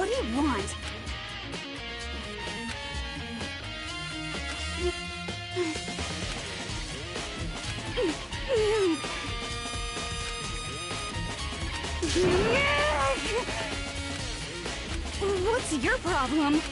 What do you want? What's your problem?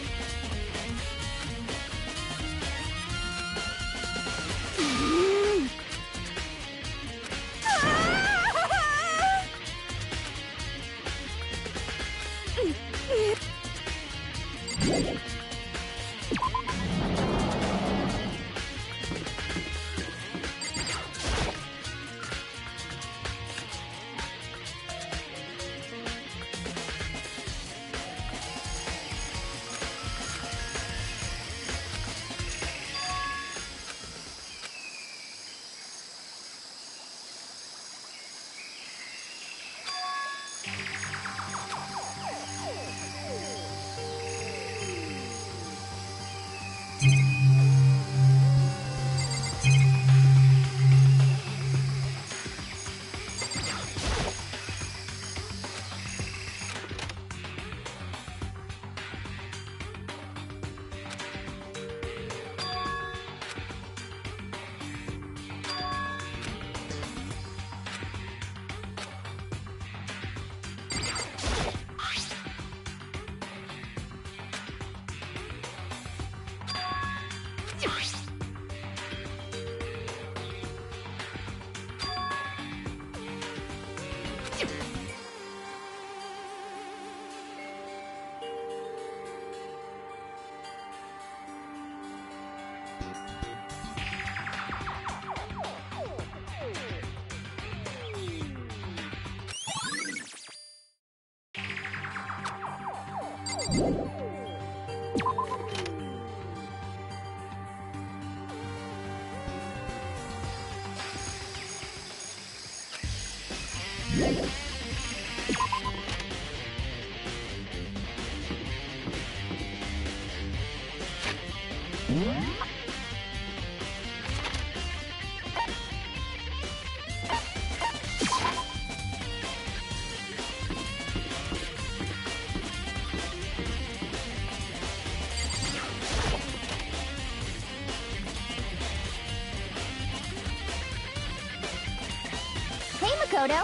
Makoto?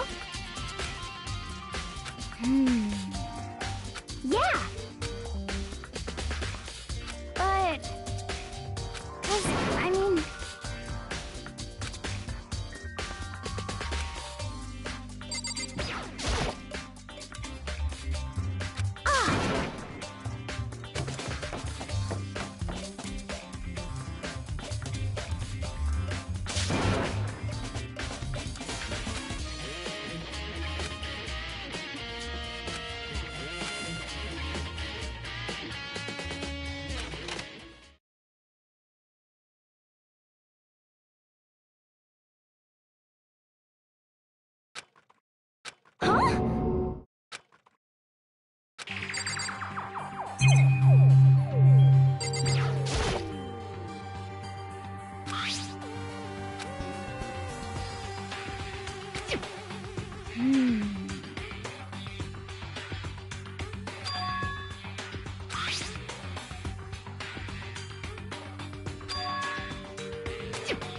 Yeah. But... I mean...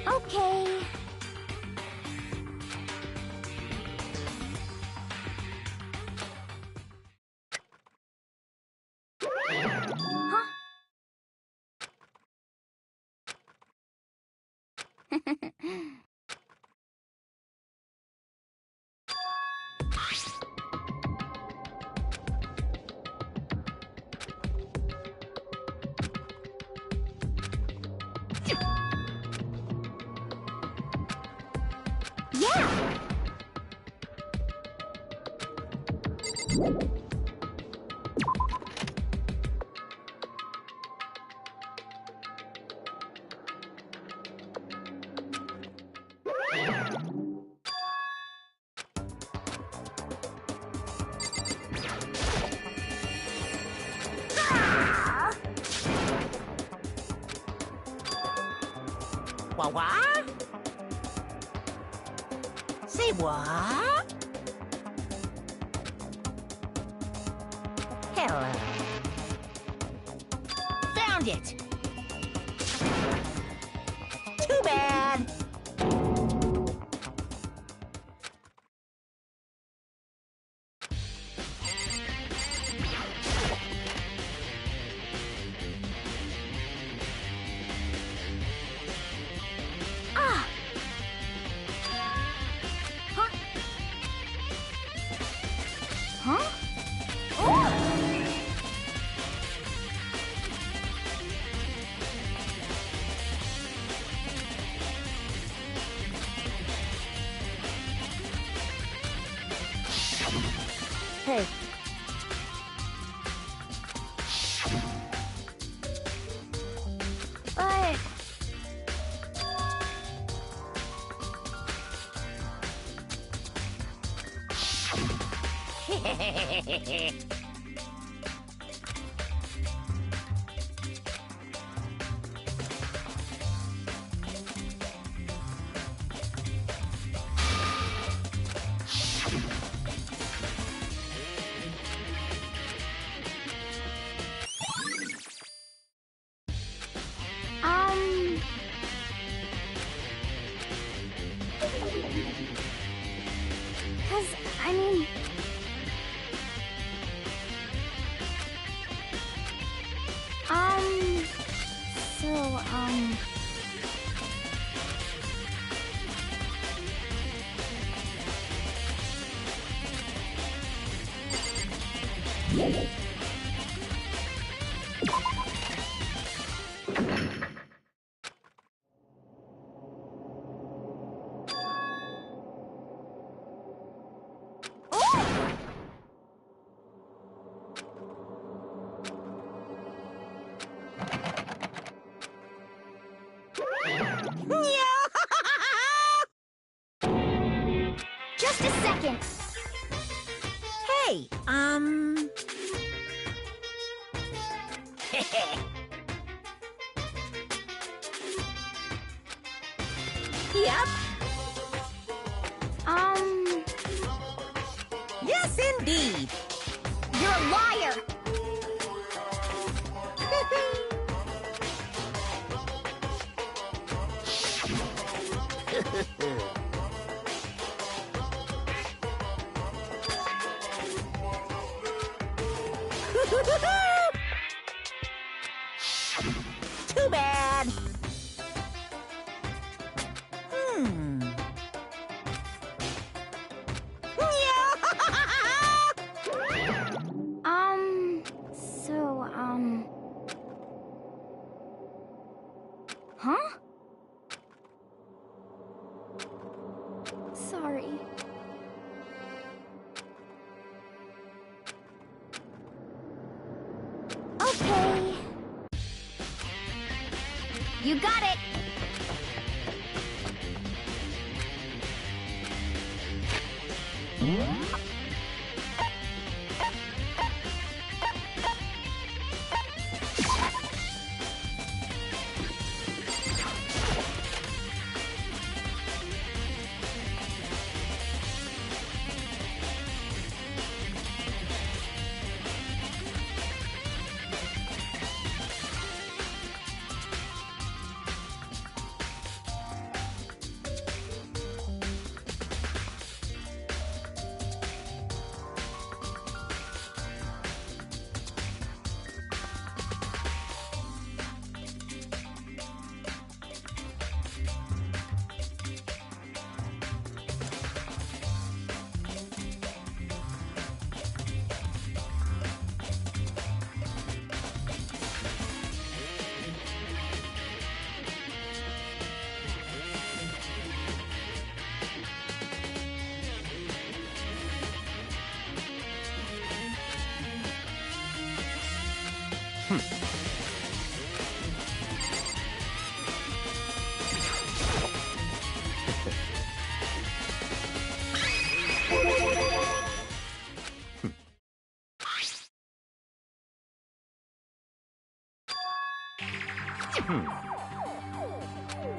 Okay. Yeah! What? Say what? Hello. Found it! Too bad! Ah! Huh? Oh! Hey. But... Um... 'Cause, I mean... So, just a second! Hey, Yep. Yes, indeed. You're a liar! Too bad. So, Huh? Sorry. Okay. You got it!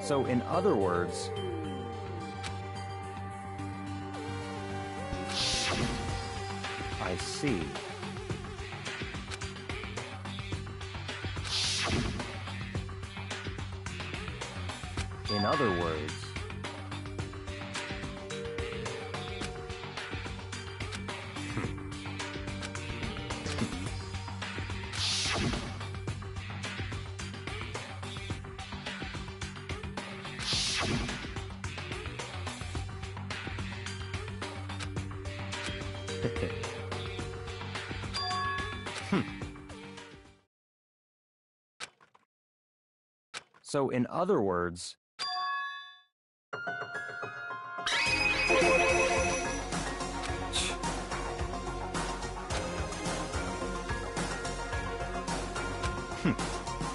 So, in other words, I see. in other words, So, in other words,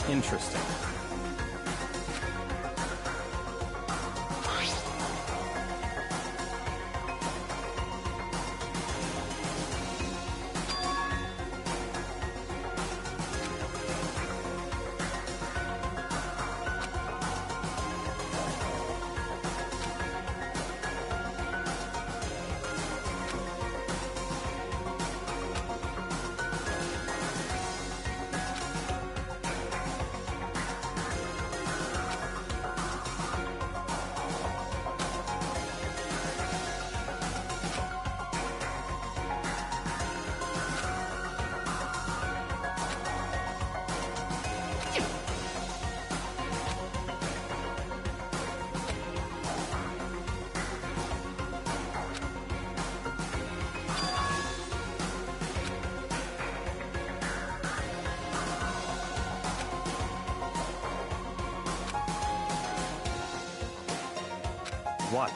interesting. What?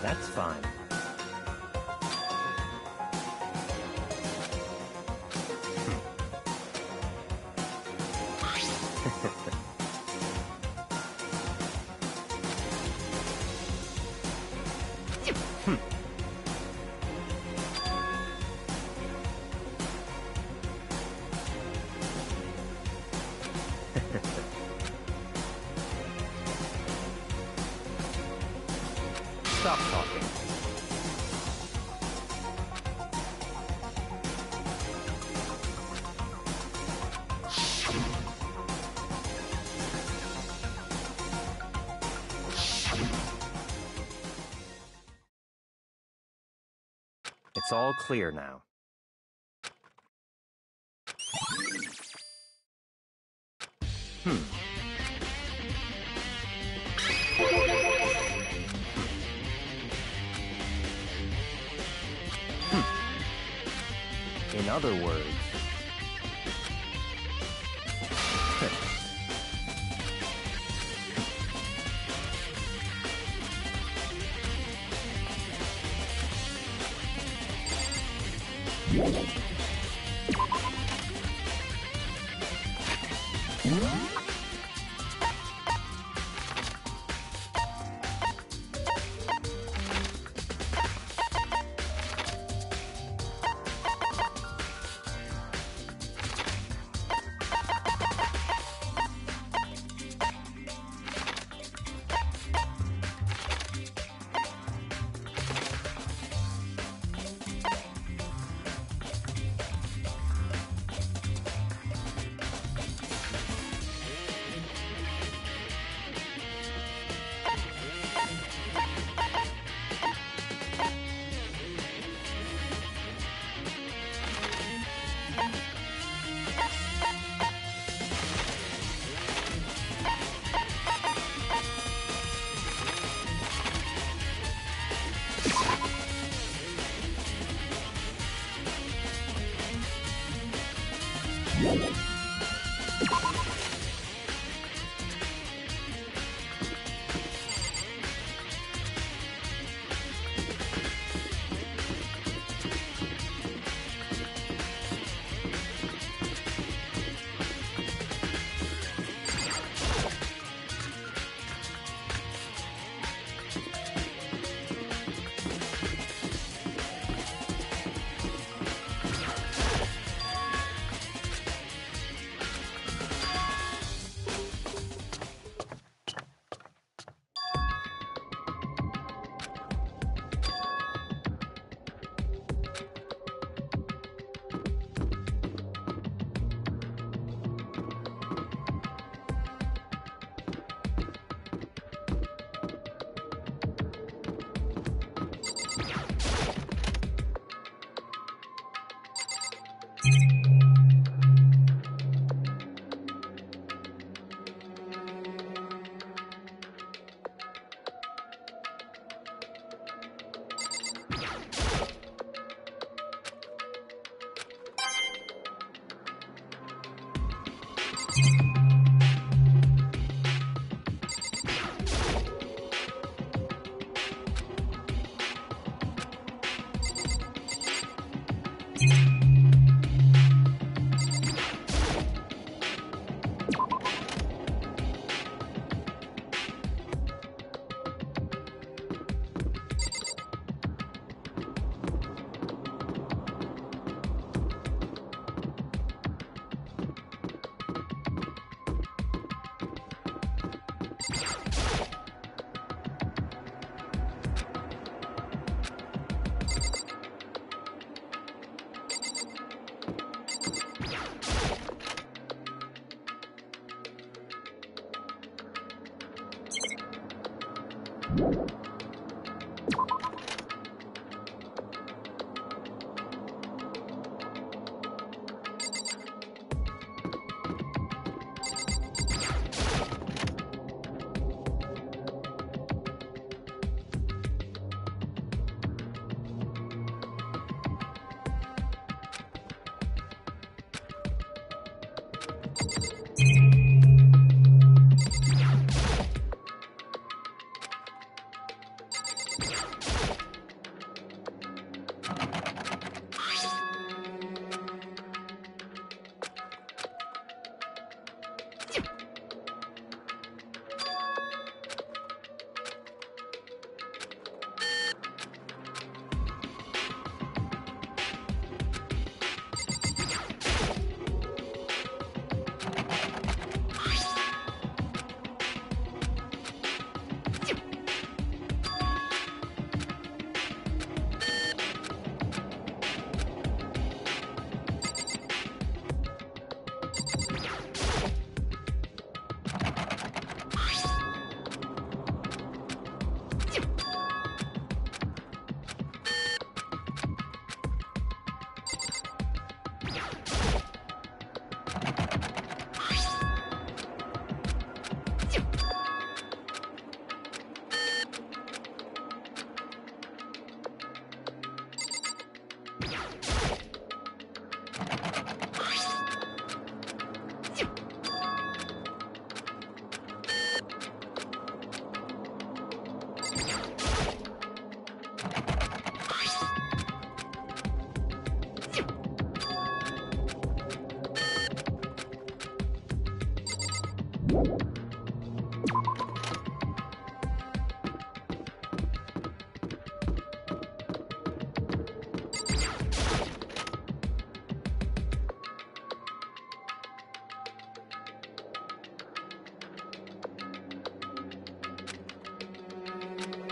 That's fine. Stop talking. It's all clear now. In other words,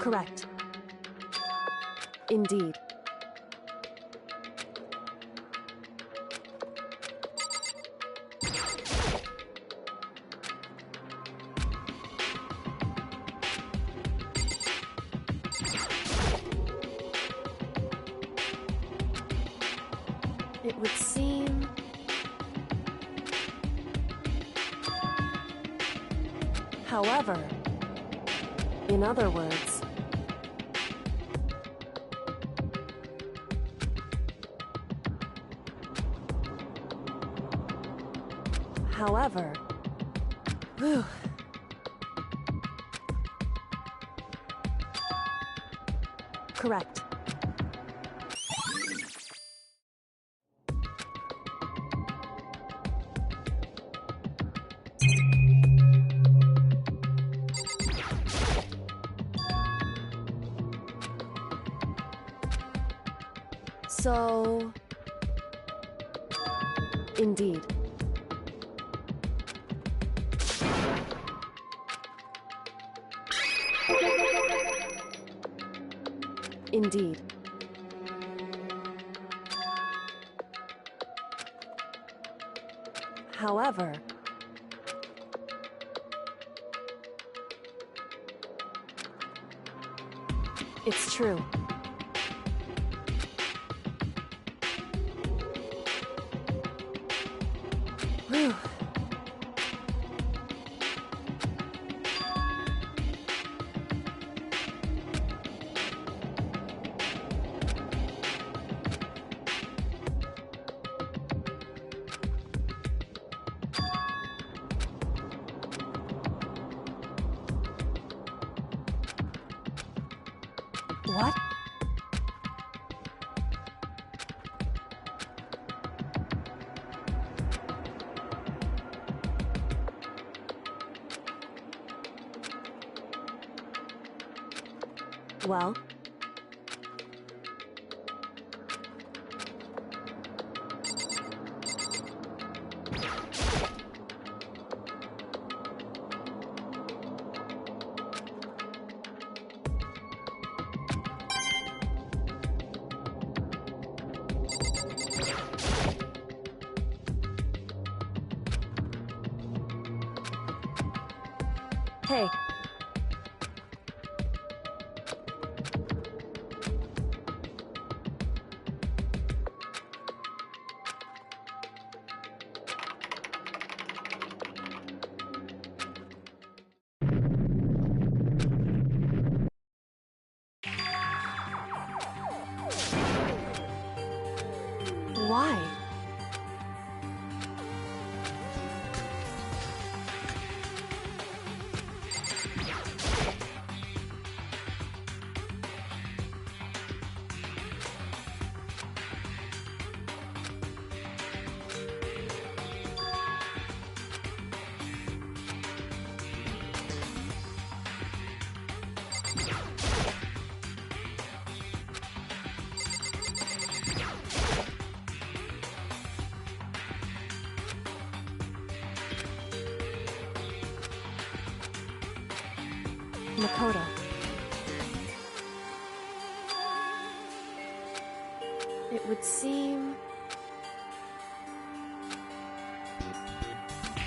Correct. Indeed. It would seem... However, in other words... However... Whew. Correct. So... Indeed. Indeed. However... It's true. Whew. What? Well? Hey. Why? Makoto. It would seem...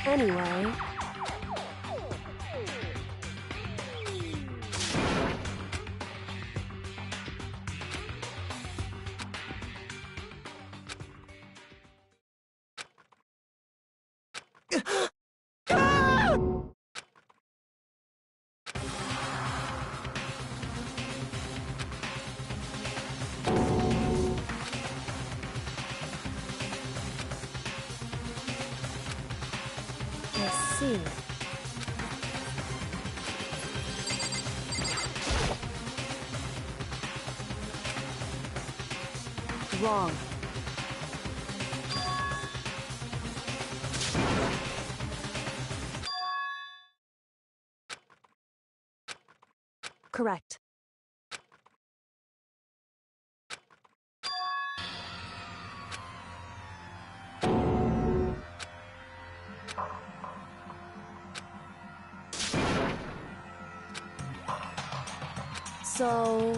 Anyway... I see. Wrong. Correct. So...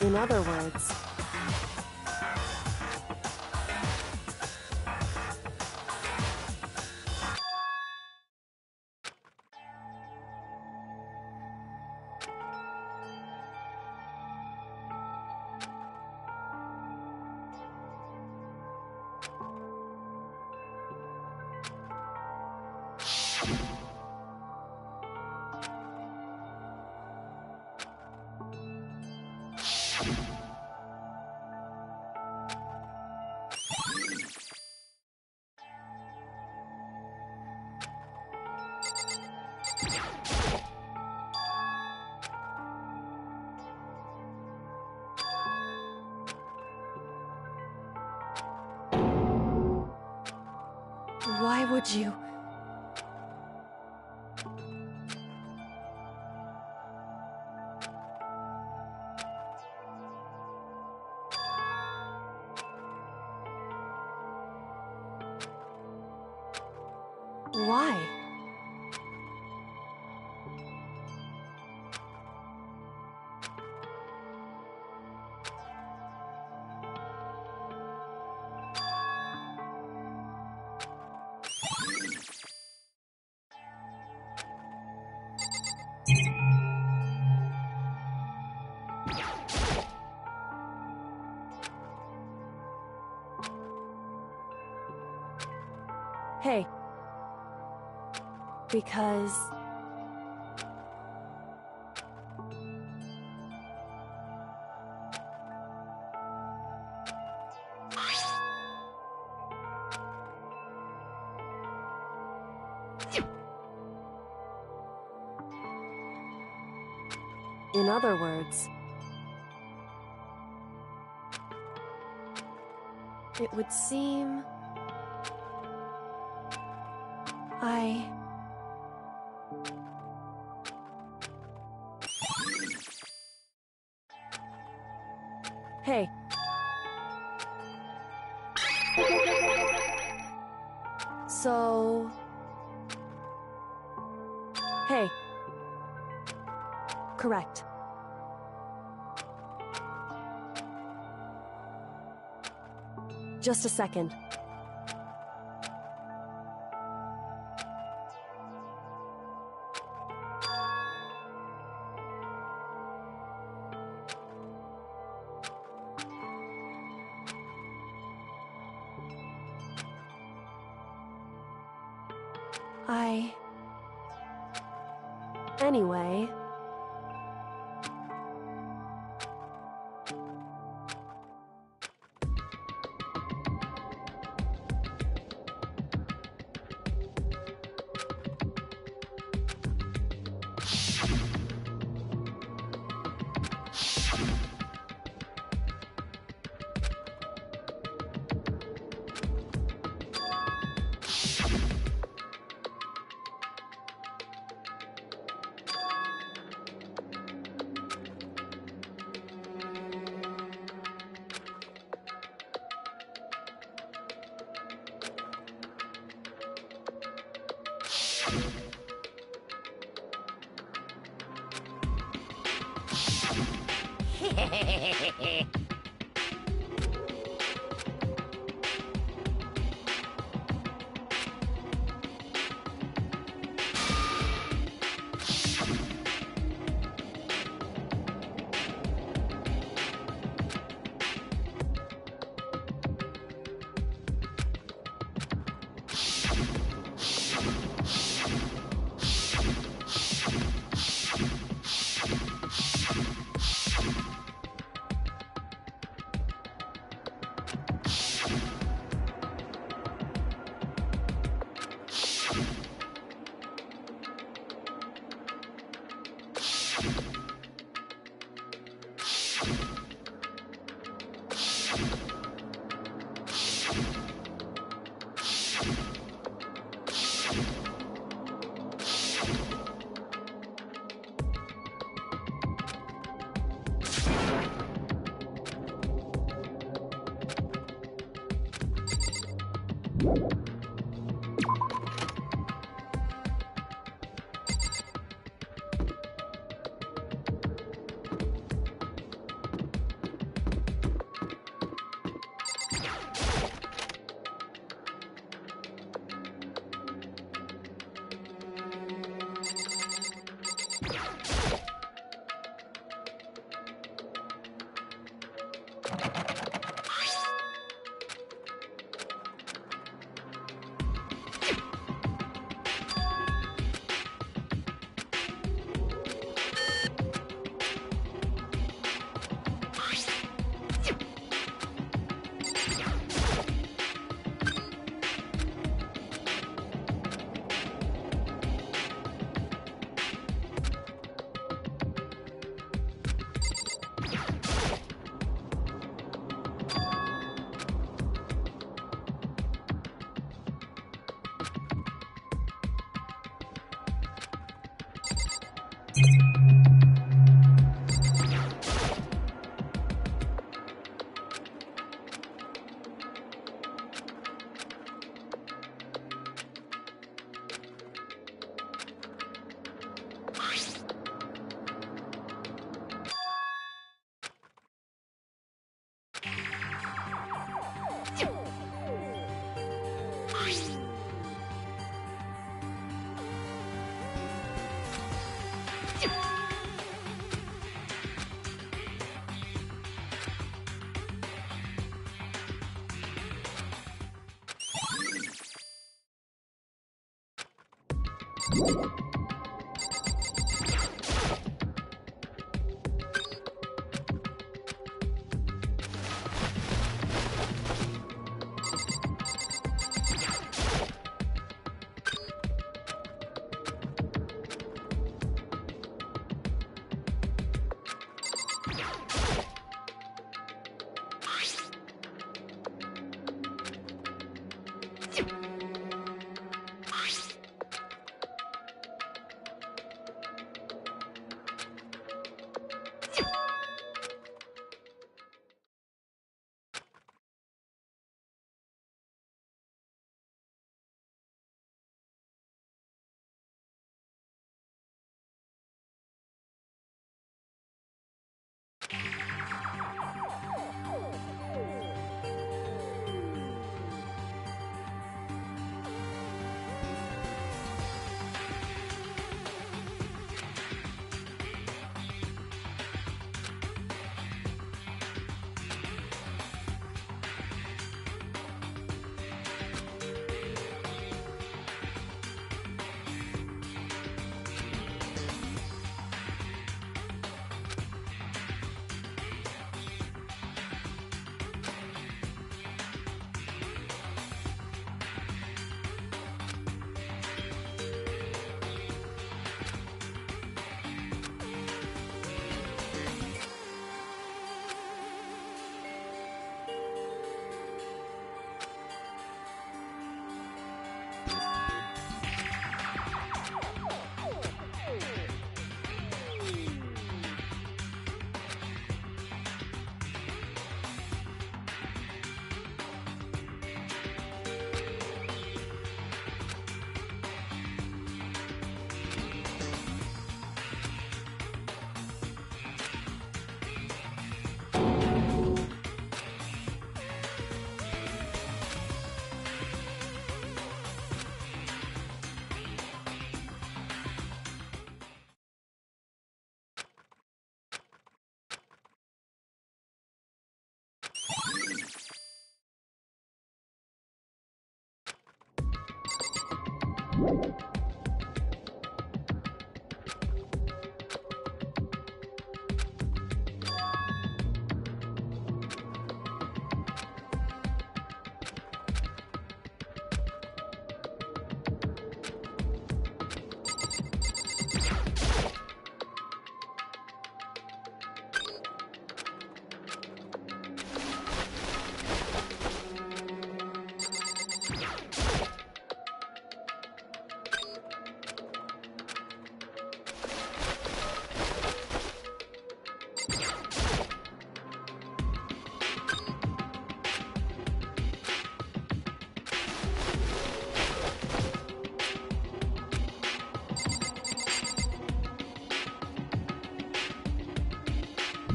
In other words... Why would you... Why? Hey. Because... In other words, it would seem Hey. So... Hey. Correct. Just a second. Anyway...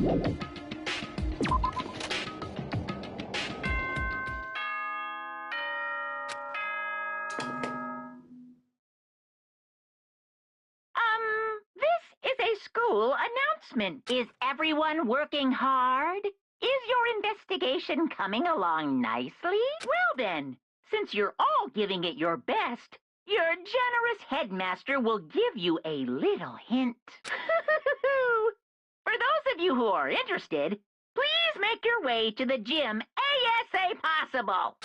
This is a school announcement. Is everyone working hard? Is your investigation coming along nicely? Well then, since you're all giving it your best, your generous headmaster will give you a little hint. For those of you who are interested, please make your way to the gym ASA possible.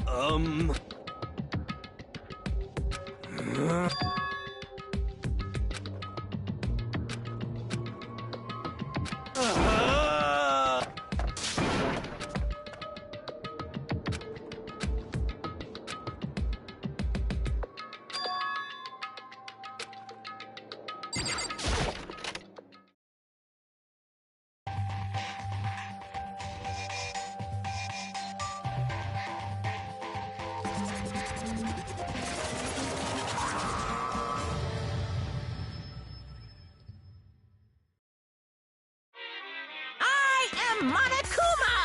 Um... I am Monokuma!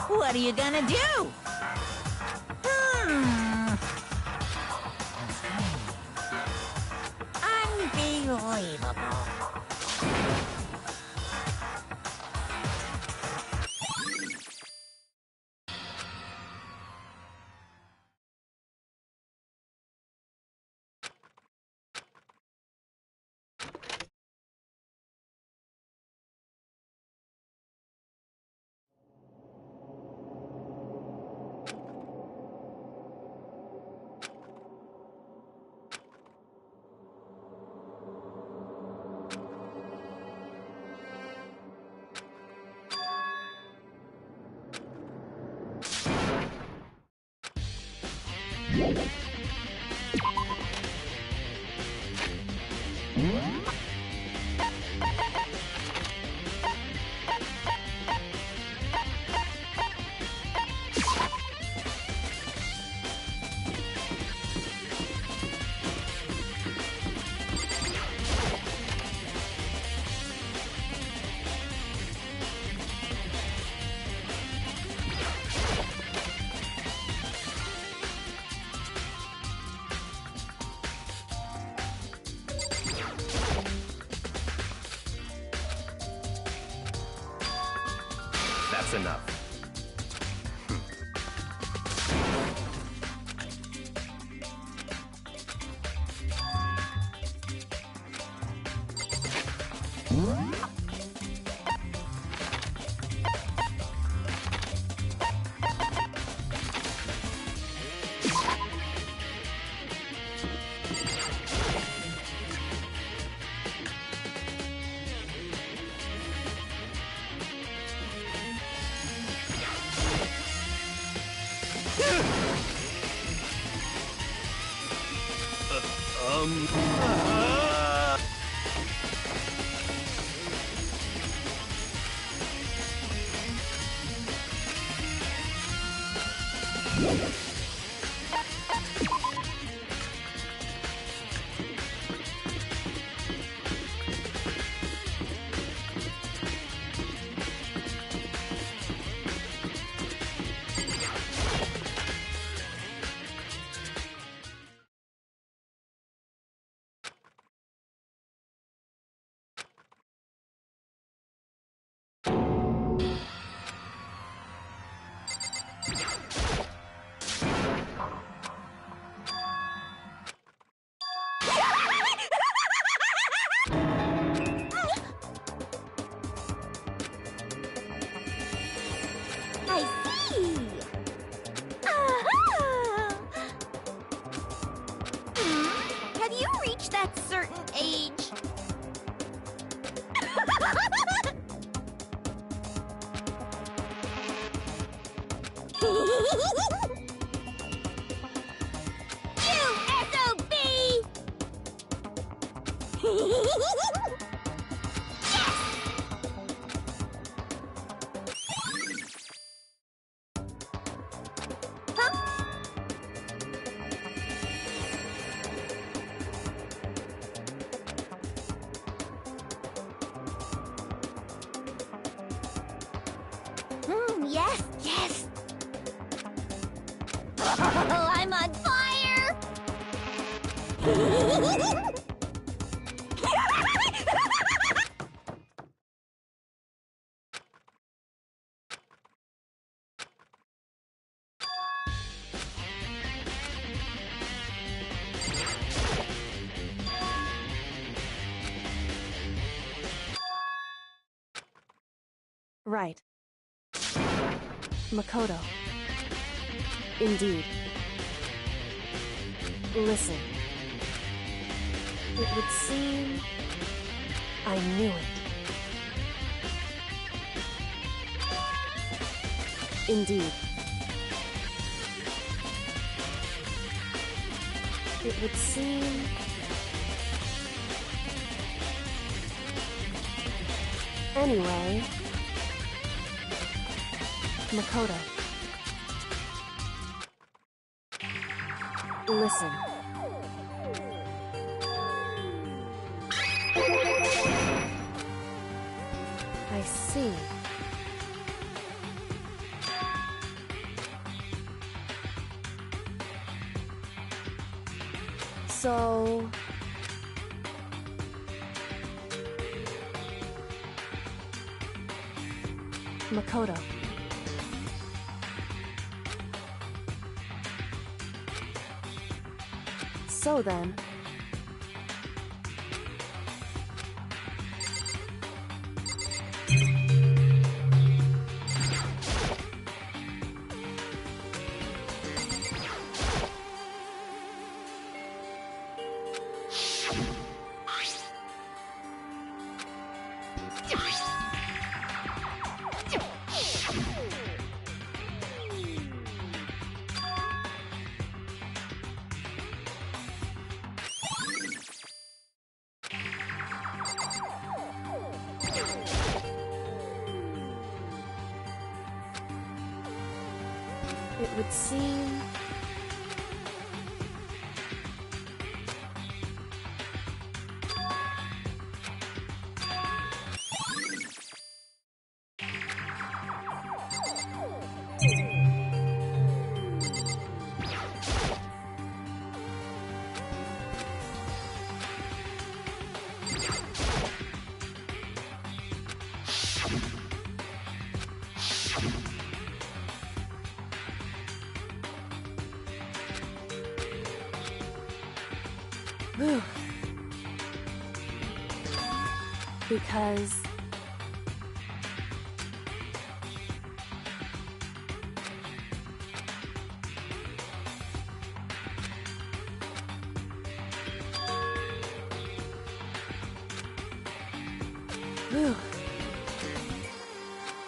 What are you gonna do? Unbelievable. That's enough. I see! Aha! Have you reached that certain age? You SOB! Yes, yes. Oh, I'm on fire. Right. Makoto. Indeed. Listen. It would seem I knew it. Indeed. It would seem... Anyway... Makoto. Listen. I see. So... Makoto. So then... It would seem... Because... Whew.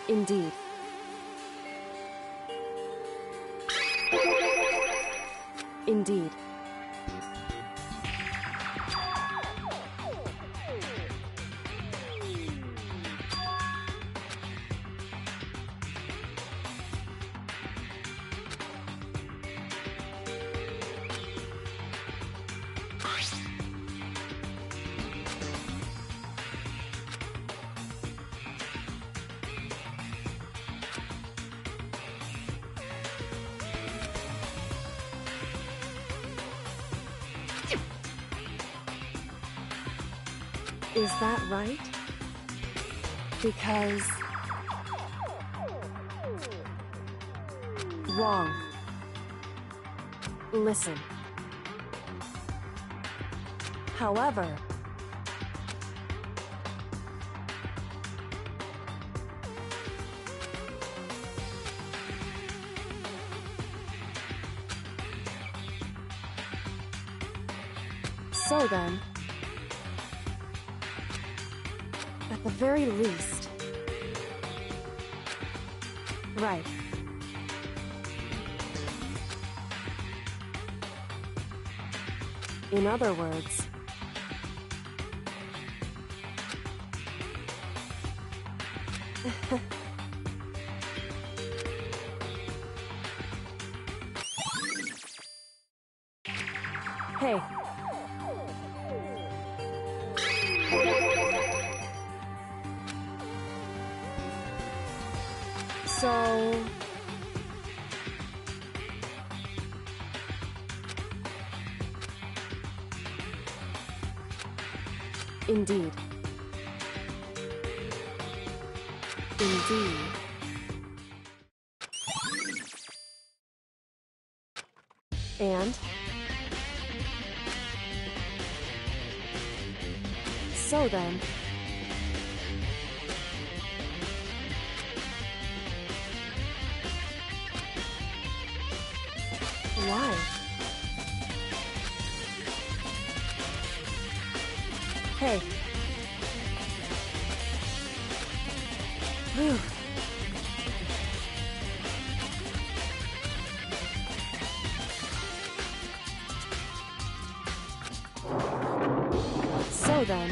Indeed. Indeed. Is that right? Because... Wrong. Listen. However... So then... At the very least... Right. In other words... Hey. So... Indeed. Indeed. And? So then... Why? Hey. Whew. So then...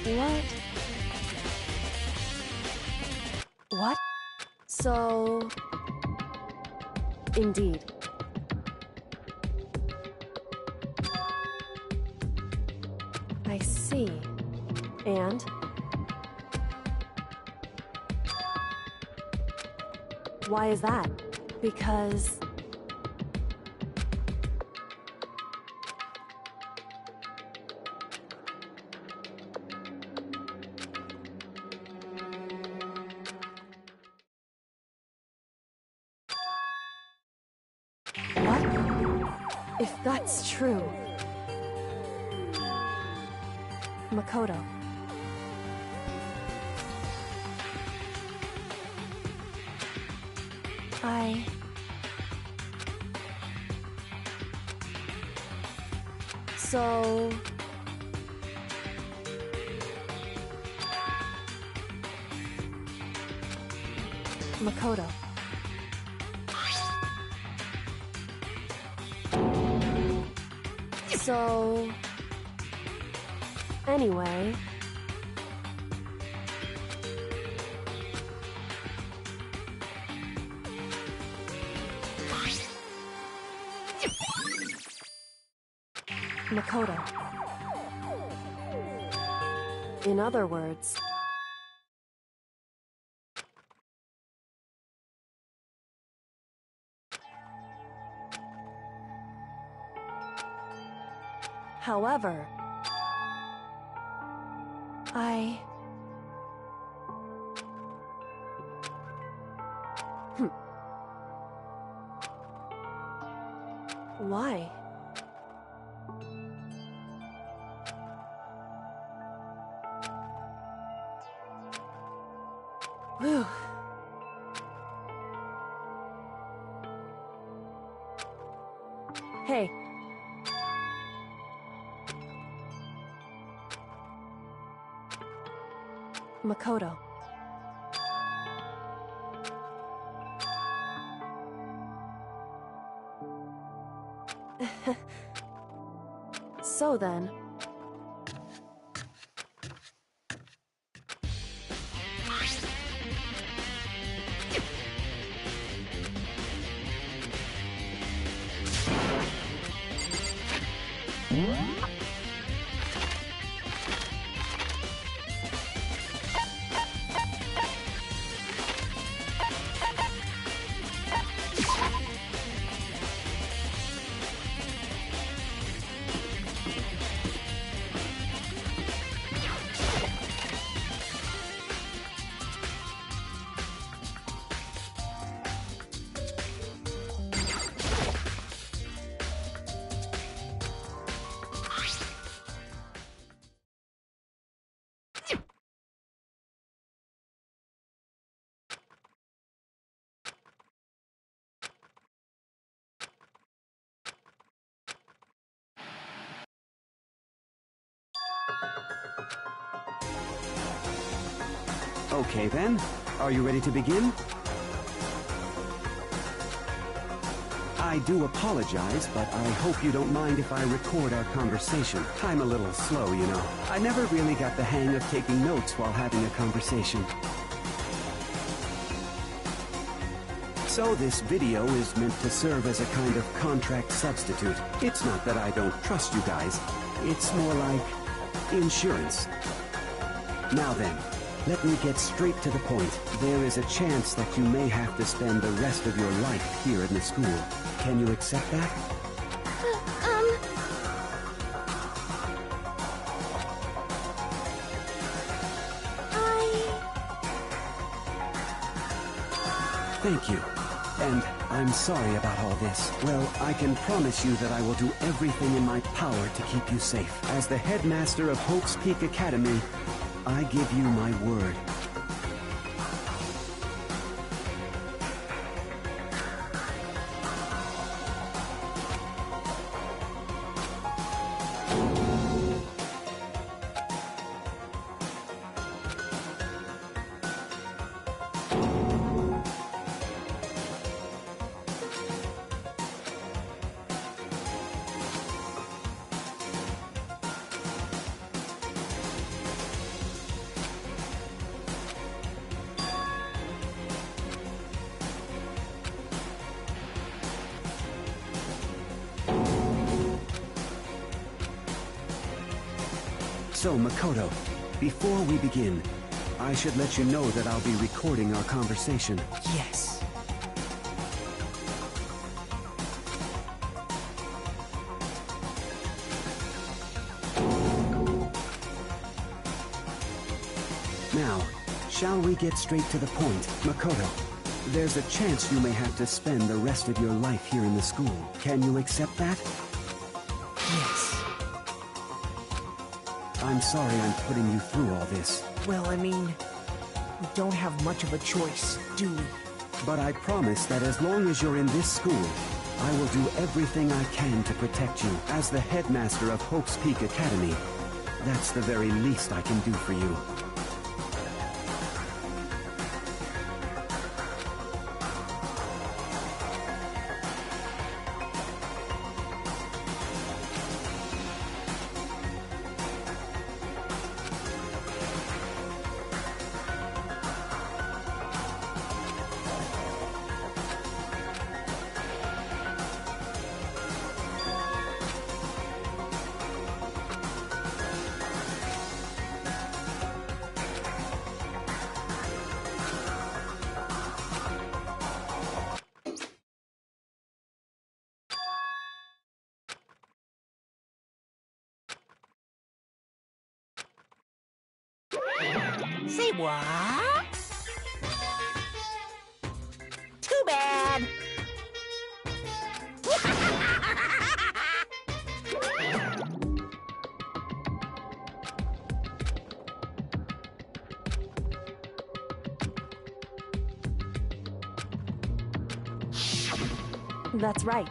What? What? So... Indeed. I see. And? Why is that? Because... What? If that's true... Makoto. So... Makoto. So... Anyway... Makoto. In other words... However, Why? Whew. Hey. Makoto. So then... Okay then, are you ready to begin? I do apologize, but I hope you don't mind if I record our conversation. I'm a little slow, you know. I never really got the hang of taking notes while having a conversation. So this video is meant to serve as a kind of contract substitute. It's not that I don't trust you guys. It's more like insurance. Now then, let me get straight to the point. There is a chance that you may have to spend the rest of your life here in the school. Can you accept that? Thank you. And I'm sorry about all this. Well, I can promise you that I will do everything in my power to keep you safe. As the headmaster of Hope's Peak Academy, I give you my word. So, Makoto, before we begin, I should let you know that I'll be recording our conversation. Yes. Now, shall we get straight to the point? Makoto, there's a chance you may have to spend the rest of your life here in the school. Can you accept that? Yes. I'm sorry I'm putting you through all this. Well, I mean, we don't have much of a choice, do we? But I promise that as long as you're in this school, I will do everything I can to protect you. As the headmaster of Hope's Peak Academy, that's the very least I can do for you. Say what? Too bad. That's right.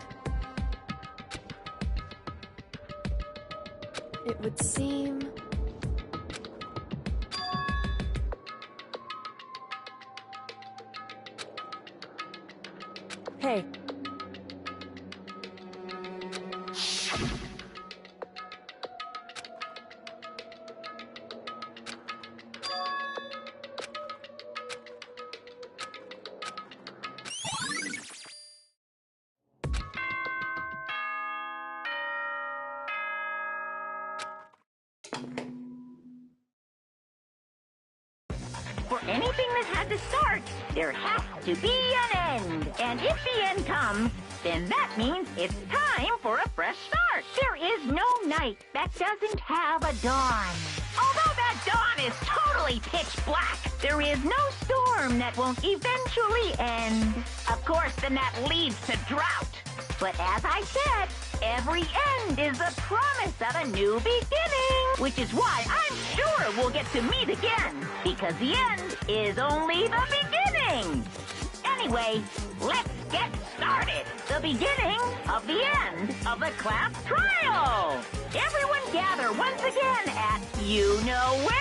It would seem... Hey. For anything that had to start, there has to be an end. And if the end comes, then that means it's time for a fresh start. There is no night that doesn't have a dawn. Although that dawn is totally pitch black, there is no storm that won't eventually end. Of course, then that leads to drought. But as I said, every end is the promise of a new beginning. Which is why I'm sure we'll get to meet again. Because the end is only the beginning. Anyway, let's get started. The beginning of the end of the class trial. Everyone gather once again at you know where.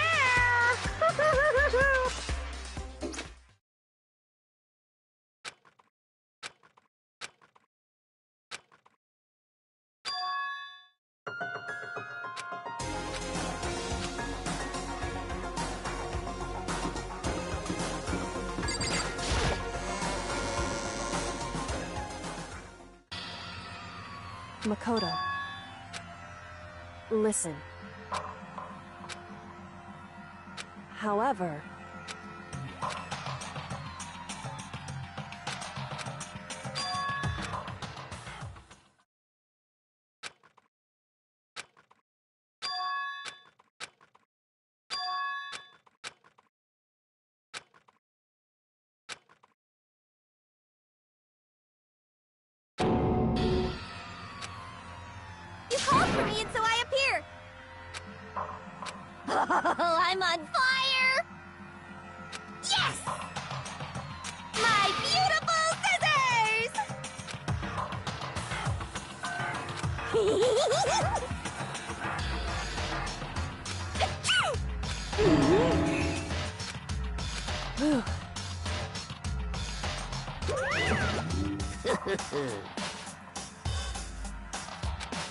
Makoto. Listen. However... You called for me and so I appear. Oh, I'm on fire! Yes! My beautiful scissors!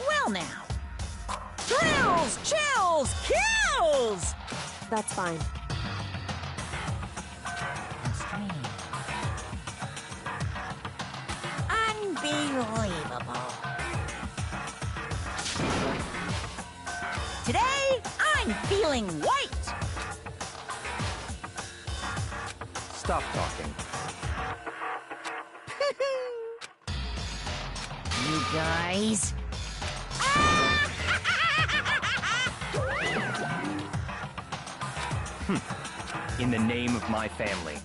Well now. Thrills, chills, kills! That's fine. Unbelievable. Today, I'm feeling white. Stop talking. You guys. In the name of my family.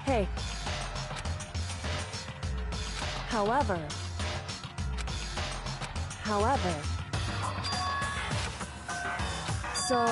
Hey. However... So...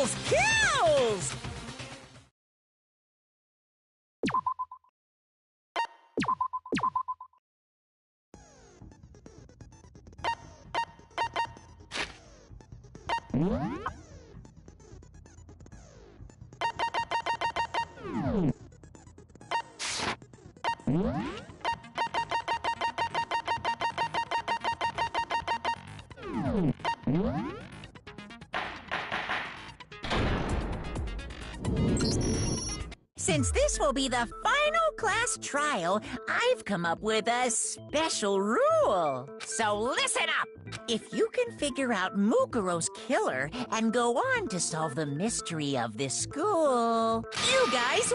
Kills! Kills! Since this will be the final class trial, I've come up with a special rule. So listen up! If you can figure out Mukuro's killer and go on to solve the mystery of this school, you guys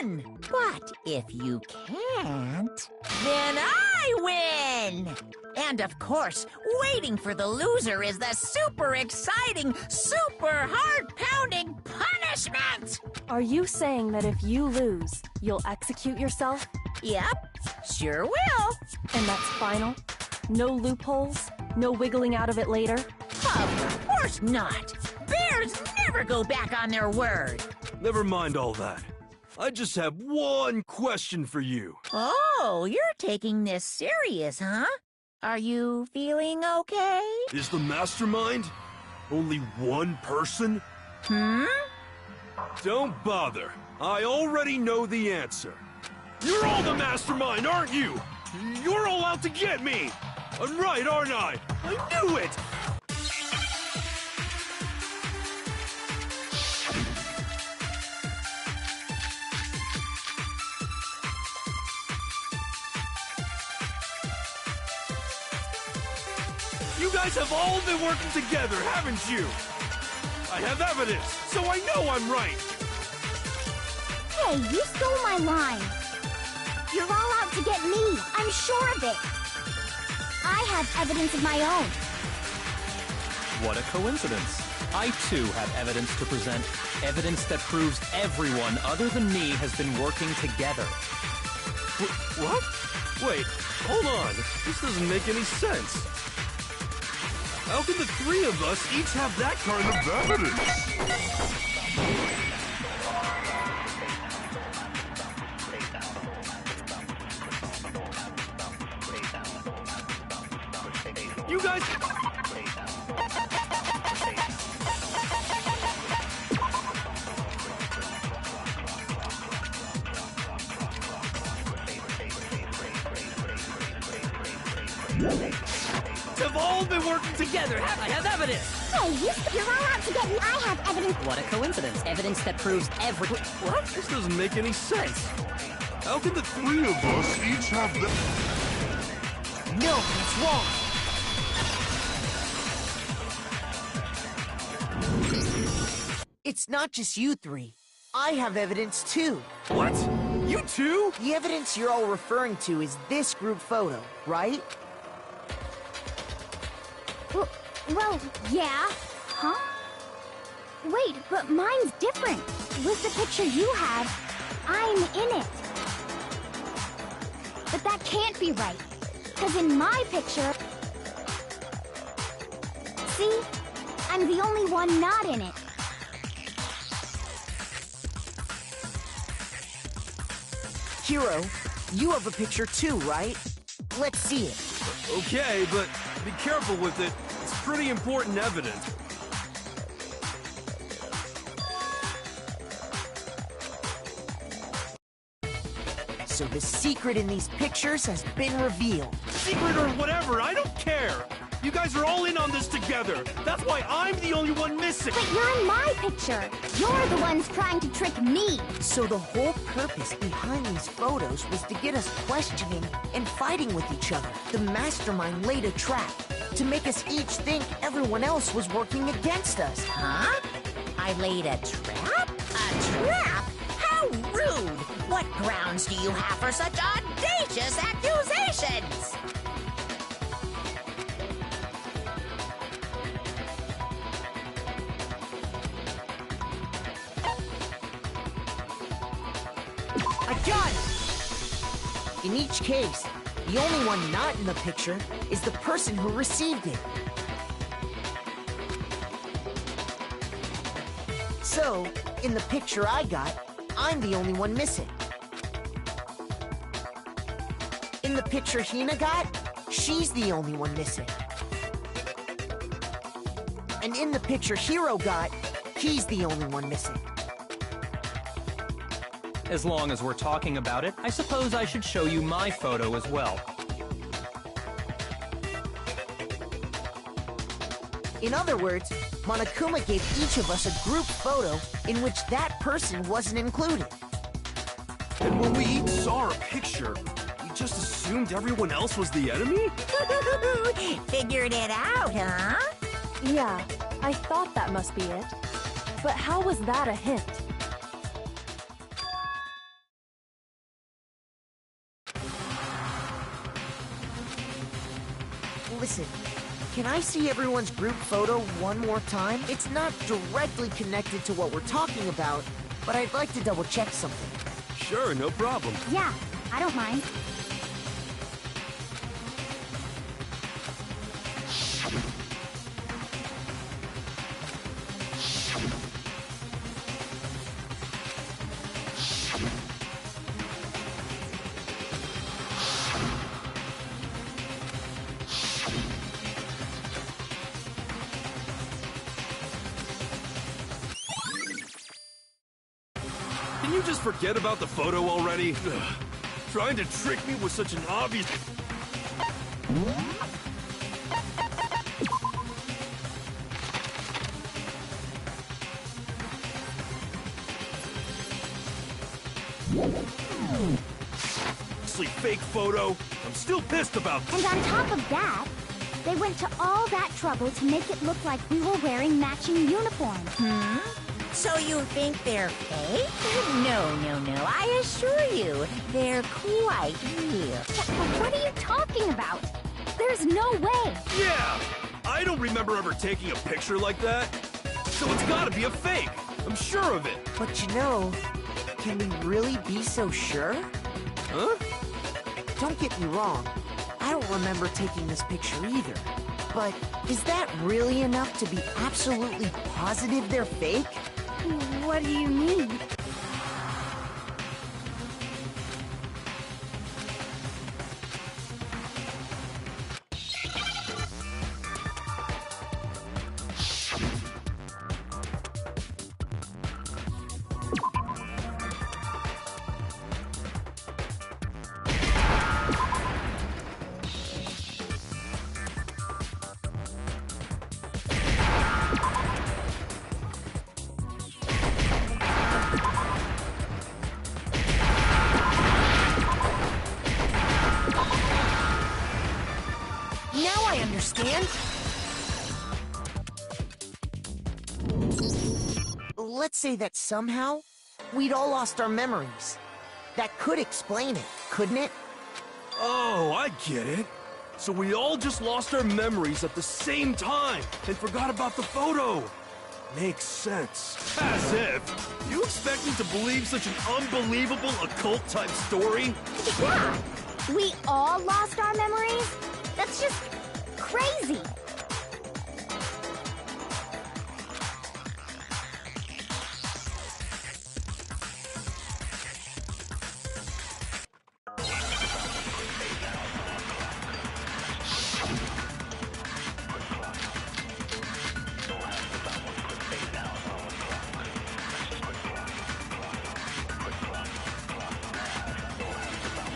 win! But if you can't, then I win! And of course, waiting for the loser is the super exciting, super heart-pounding punishment! Are you saying that if you lose, you'll execute yourself? Yep, sure will. And that's final? No loopholes? No wiggling out of it later? Of course not! Bears never go back on their word! Never mind all that. I just have one question for you. Oh, you're taking this serious, huh? Are you feeling okay? Is the mastermind only one person? Don't bother. I already know the answer. You're all the mastermind, aren't you? You're all out to get me! I'm right, aren't I? I knew it! You guys have all been working together, haven't you? I have evidence, so I know I'm right. Hey, you stole my line. You're all out to get me. I'm sure of it. I have evidence of my own. What a coincidence. I too have evidence to present. Evidence that proves everyone other than me has been working together. What? Wait, hold on. This doesn't make any sense. How can the three of us each have that kind of evidence? You guys... have all been working together. I have evidence. Hey, you're all out to get me. I have evidence. What a coincidence. Evidence that proves every... What? This doesn't make any sense. How can the three of us each have the... No, that's wrong. It's not just you three. I have evidence too. What? You too? The evidence you're all referring to is this group photo, right? Well, yeah. Huh? Wait, but mine's different. With the picture you have, I'm in it. But that can't be right. Because in my picture... See? I'm the only one not in it. Hero, you have a picture too, right? Let's see it. Okay, but be careful with it. It's pretty important evidence. So the secret in these pictures has been revealed. Secret or whatever, I don't care. You guys are all in on this together. That's why I'm the only one missing. But you're in my picture. You're the ones trying to trick me. So the whole purpose behind these photos was to get us questioning and fighting with each other. The mastermind laid a trap to make us each think everyone else was working against us. Huh? I laid a trap? A trap? How rude! What grounds do you have for such audacious accusations? I got it! In each case, the only one not in the picture is the person who received it. So, in the picture I got, I'm the only one missing. In the picture Hina got, she's the only one missing. And in the picture Hiro got, he's the only one missing. As long as we're talking about it, I suppose I should show you my photo as well. In other words, Monokuma gave each of us a group photo in which that person wasn't included. And when we each saw our picture, we just assumed everyone else was the enemy? Figured it out, huh? Yeah, I thought that must be it. But how was that a hint? Listen, can I see everyone's group photo one more time? It's not directly connected to what we're talking about, but I'd like to double check something. Sure, no problem. Yeah, I don't mind. Can you just forget about the photo already? Ugh. Trying to trick me with such an obvious... fake photo. I'm still pissed about And on top of that, they went to all that trouble to make it look like we were wearing matching uniforms. So you think they're fake? No. I assure you, they're quite real. What are you talking about? There's no way. Yeah! I don't remember ever taking a picture like that. So it's gotta be a fake. I'm sure of it. But you know, can we really be so sure? Huh? Don't get me wrong, I don't remember taking this picture either. But is that really enough to be absolutely positive they're fake? What do you mean? Now I understand. Let's say that somehow we'd all lost our memories. That could explain it, couldn't it? Oh, I get it. So we all just lost our memories at the same time and forgot about the photo. Makes sense. As if. You expect me to believe such an unbelievable occult-type story? Yeah, we all lost our memories? That's just crazy.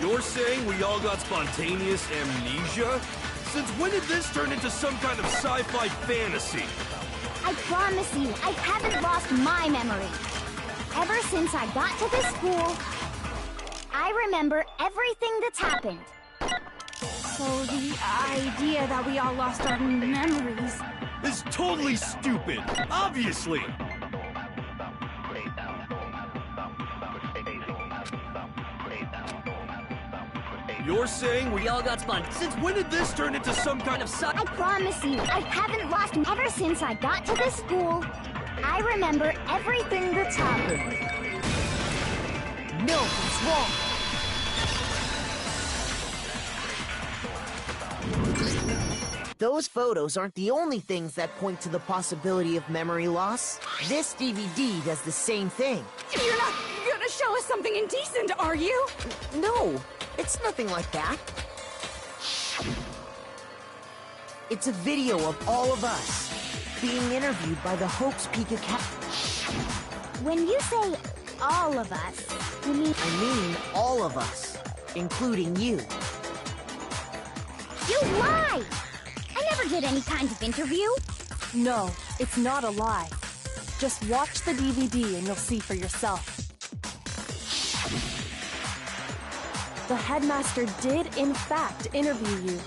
You're saying we all got spontaneous amnesia? Since when did this turn into some kind of sci-fi fantasy? I promise you, I haven't lost my memory. Ever since I got to this school, I remember everything that's happened. So the idea that we all lost our memories... It's totally stupid, obviously! You're saying we all got Since when did this turn into some kind of I promise you, I haven't lost ever since I got to this school. I remember everything that's happened. No, it's wrong. Those photos aren't the only things that point to the possibility of memory loss. This DVD does the same thing. You're not gonna show us something indecent, are you? No, it's nothing like that. It's a video of all of us being interviewed by the Hope's Peak Academy. When you say all of us, you mean... I mean all of us, including you. You lie! I never did any kind of interview. No, it's not a lie. Just watch the DVD and you'll see for yourself. The headmaster did, in fact, interview you.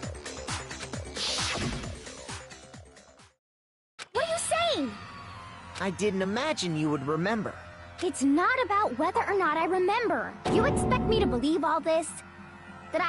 What are you saying? I didn't imagine you would remember. It's not about whether or not I remember. You expect me to believe all this? That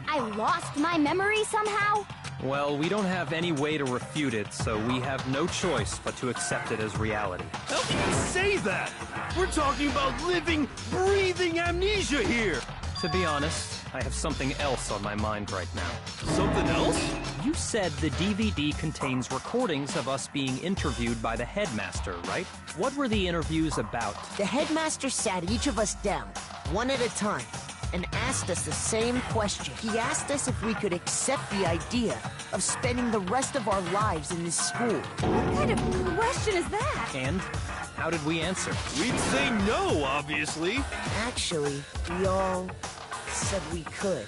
I lost my memory somehow? Well, we don't have any way to refute it, so we have no choice but to accept it as reality. How can you say that? We're talking about living, breathing amnesia here! To be honest, I have something else on my mind right now. Something else? You said the DVD contains recordings of us being interviewed by the headmaster, right? What were the interviews about? The headmaster sat each of us down, one at a time, and asked us the same question. He asked us if we could accept the idea of spending the rest of our lives in this school. What kind of question is that? And how did we answer? We'd say no, obviously. Actually, we all said we could.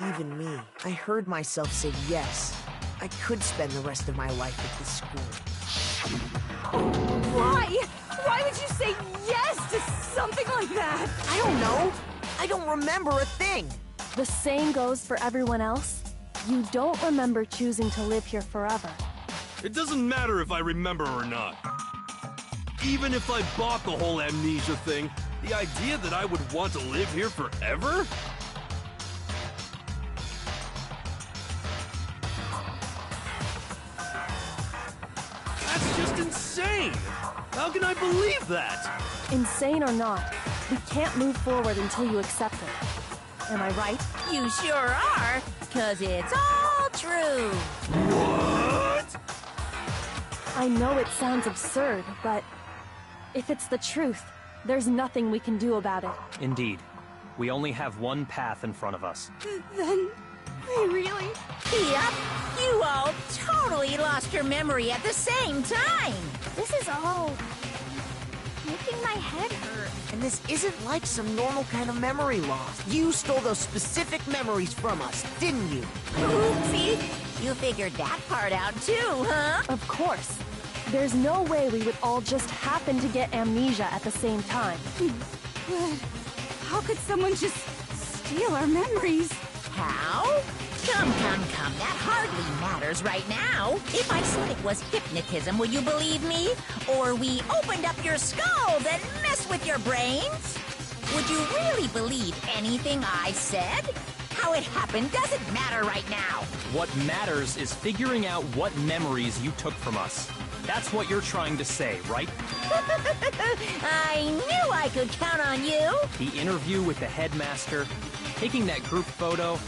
Even me. I heard myself say yes. I could spend the rest of my life at this school. Why? Why would you say yes to something like that? I don't know. I don't remember a thing. The same goes for everyone else. You don't remember choosing to live here forever. It doesn't matter if I remember or not. Even if I bought the whole amnesia thing, the idea that I would want to live here forever? That's just insane! How can I believe that? Insane or not, we can't move forward until you accept it. Am I right? You sure are, 'cause it's all true. What? I know it sounds absurd, but if it's the truth, there's nothing we can do about it. Indeed. We only have one path in front of us. Then, I really... Yep, you all totally lost your memory at the same time. This is all making my head hurt. And this isn't like some normal kind of memory loss. You stole those specific memories from us, didn't you? Oopsie, you figured that part out too, huh? Of course. There's no way we would all just happen to get amnesia at the same time. But how could someone just steal our memories? How? Come, that hardly matters right now. If I said it was hypnotism, would you believe me? Or we opened up your skulls and messed with your brains? Would you really believe anything I said? How it happened doesn't matter right now. What matters is figuring out what memories you took from us. That's what you're trying to say, right? I knew I could count on you. The interview with the headmaster, taking that group photo,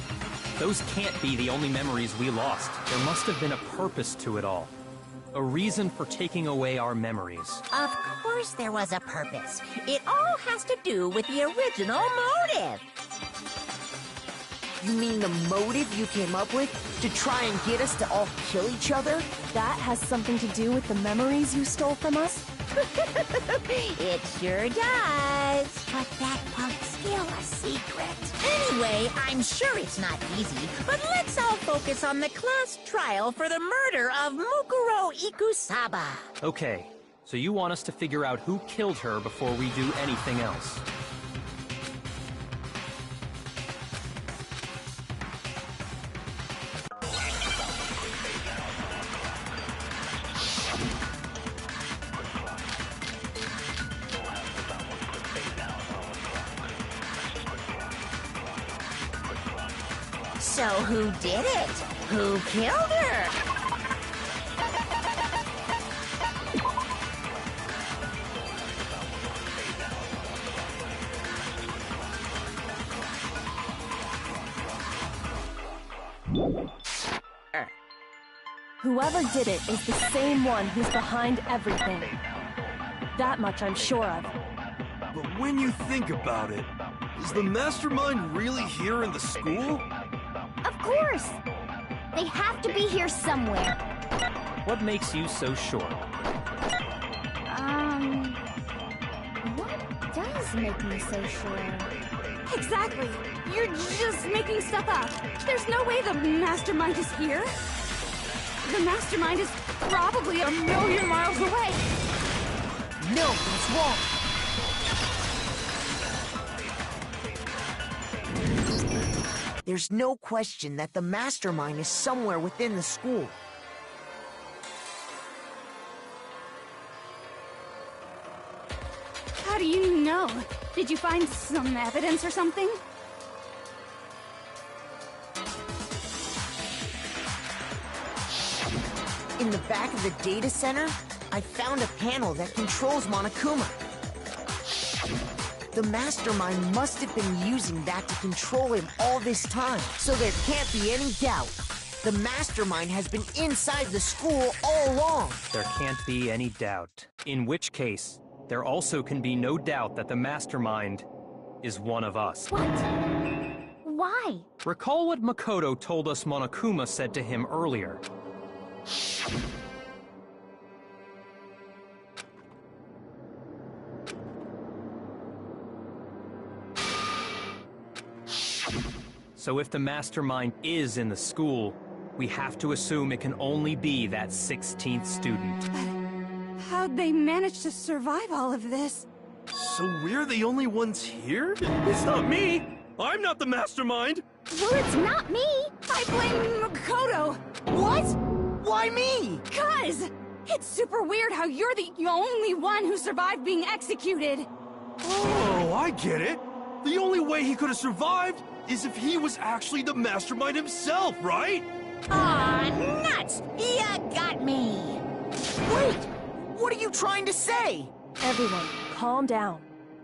those can't be the only memories we lost. There must have been a purpose to it all. A reason for taking away our memories. Of course there was a purpose. It all has to do with the original motive. You mean the motive you came up with to try and get us to all kill each other? That has something to do with the memories you stole from us? It sure does. But that part's still a secret. Anyway, I'm sure it's not easy, but let's all focus on the class trial for the murder of Mukuro Ikusaba. Okay, so you want us to figure out who killed her before we do anything else. So who did it? Who killed her? Whoever did it is the same one who's behind everything. That much I'm sure of. But when you think about it, is the mastermind really here in the school? Of course! They have to be here somewhere. What makes you so sure? What does make me so sure? Exactly. You're just making stuff up. There's no way the mastermind is here. The mastermind is probably a million miles away. No, that's wrong. There's no question that the mastermind is somewhere within the school. How do you know? Did you find some evidence or something? In the back of the data center, I found a panel that controls Monokuma. The mastermind must have been using that to control him all this time, so there can't be any doubt. The mastermind has been inside the school all along. There can't be any doubt. In which case, there also can be no doubt that the mastermind is one of us. What? Why? Recall what Makoto told us Monokuma said to him earlier. So if the mastermind is in the school, we have to assume it can only be that 16th student. But how'd they manage to survive all of this? So we're the only ones here? It's not me! I'm not the mastermind! Well, it's not me! I blame Makoto! What? Why me? 'Cause it's super weird how you're the only one who survived being executed. Oh, I get it! The only way he could have survived is if he was actually the mastermind himself, right? Aw, nuts! You got me! Wait! What are you trying to say? Everyone, calm down.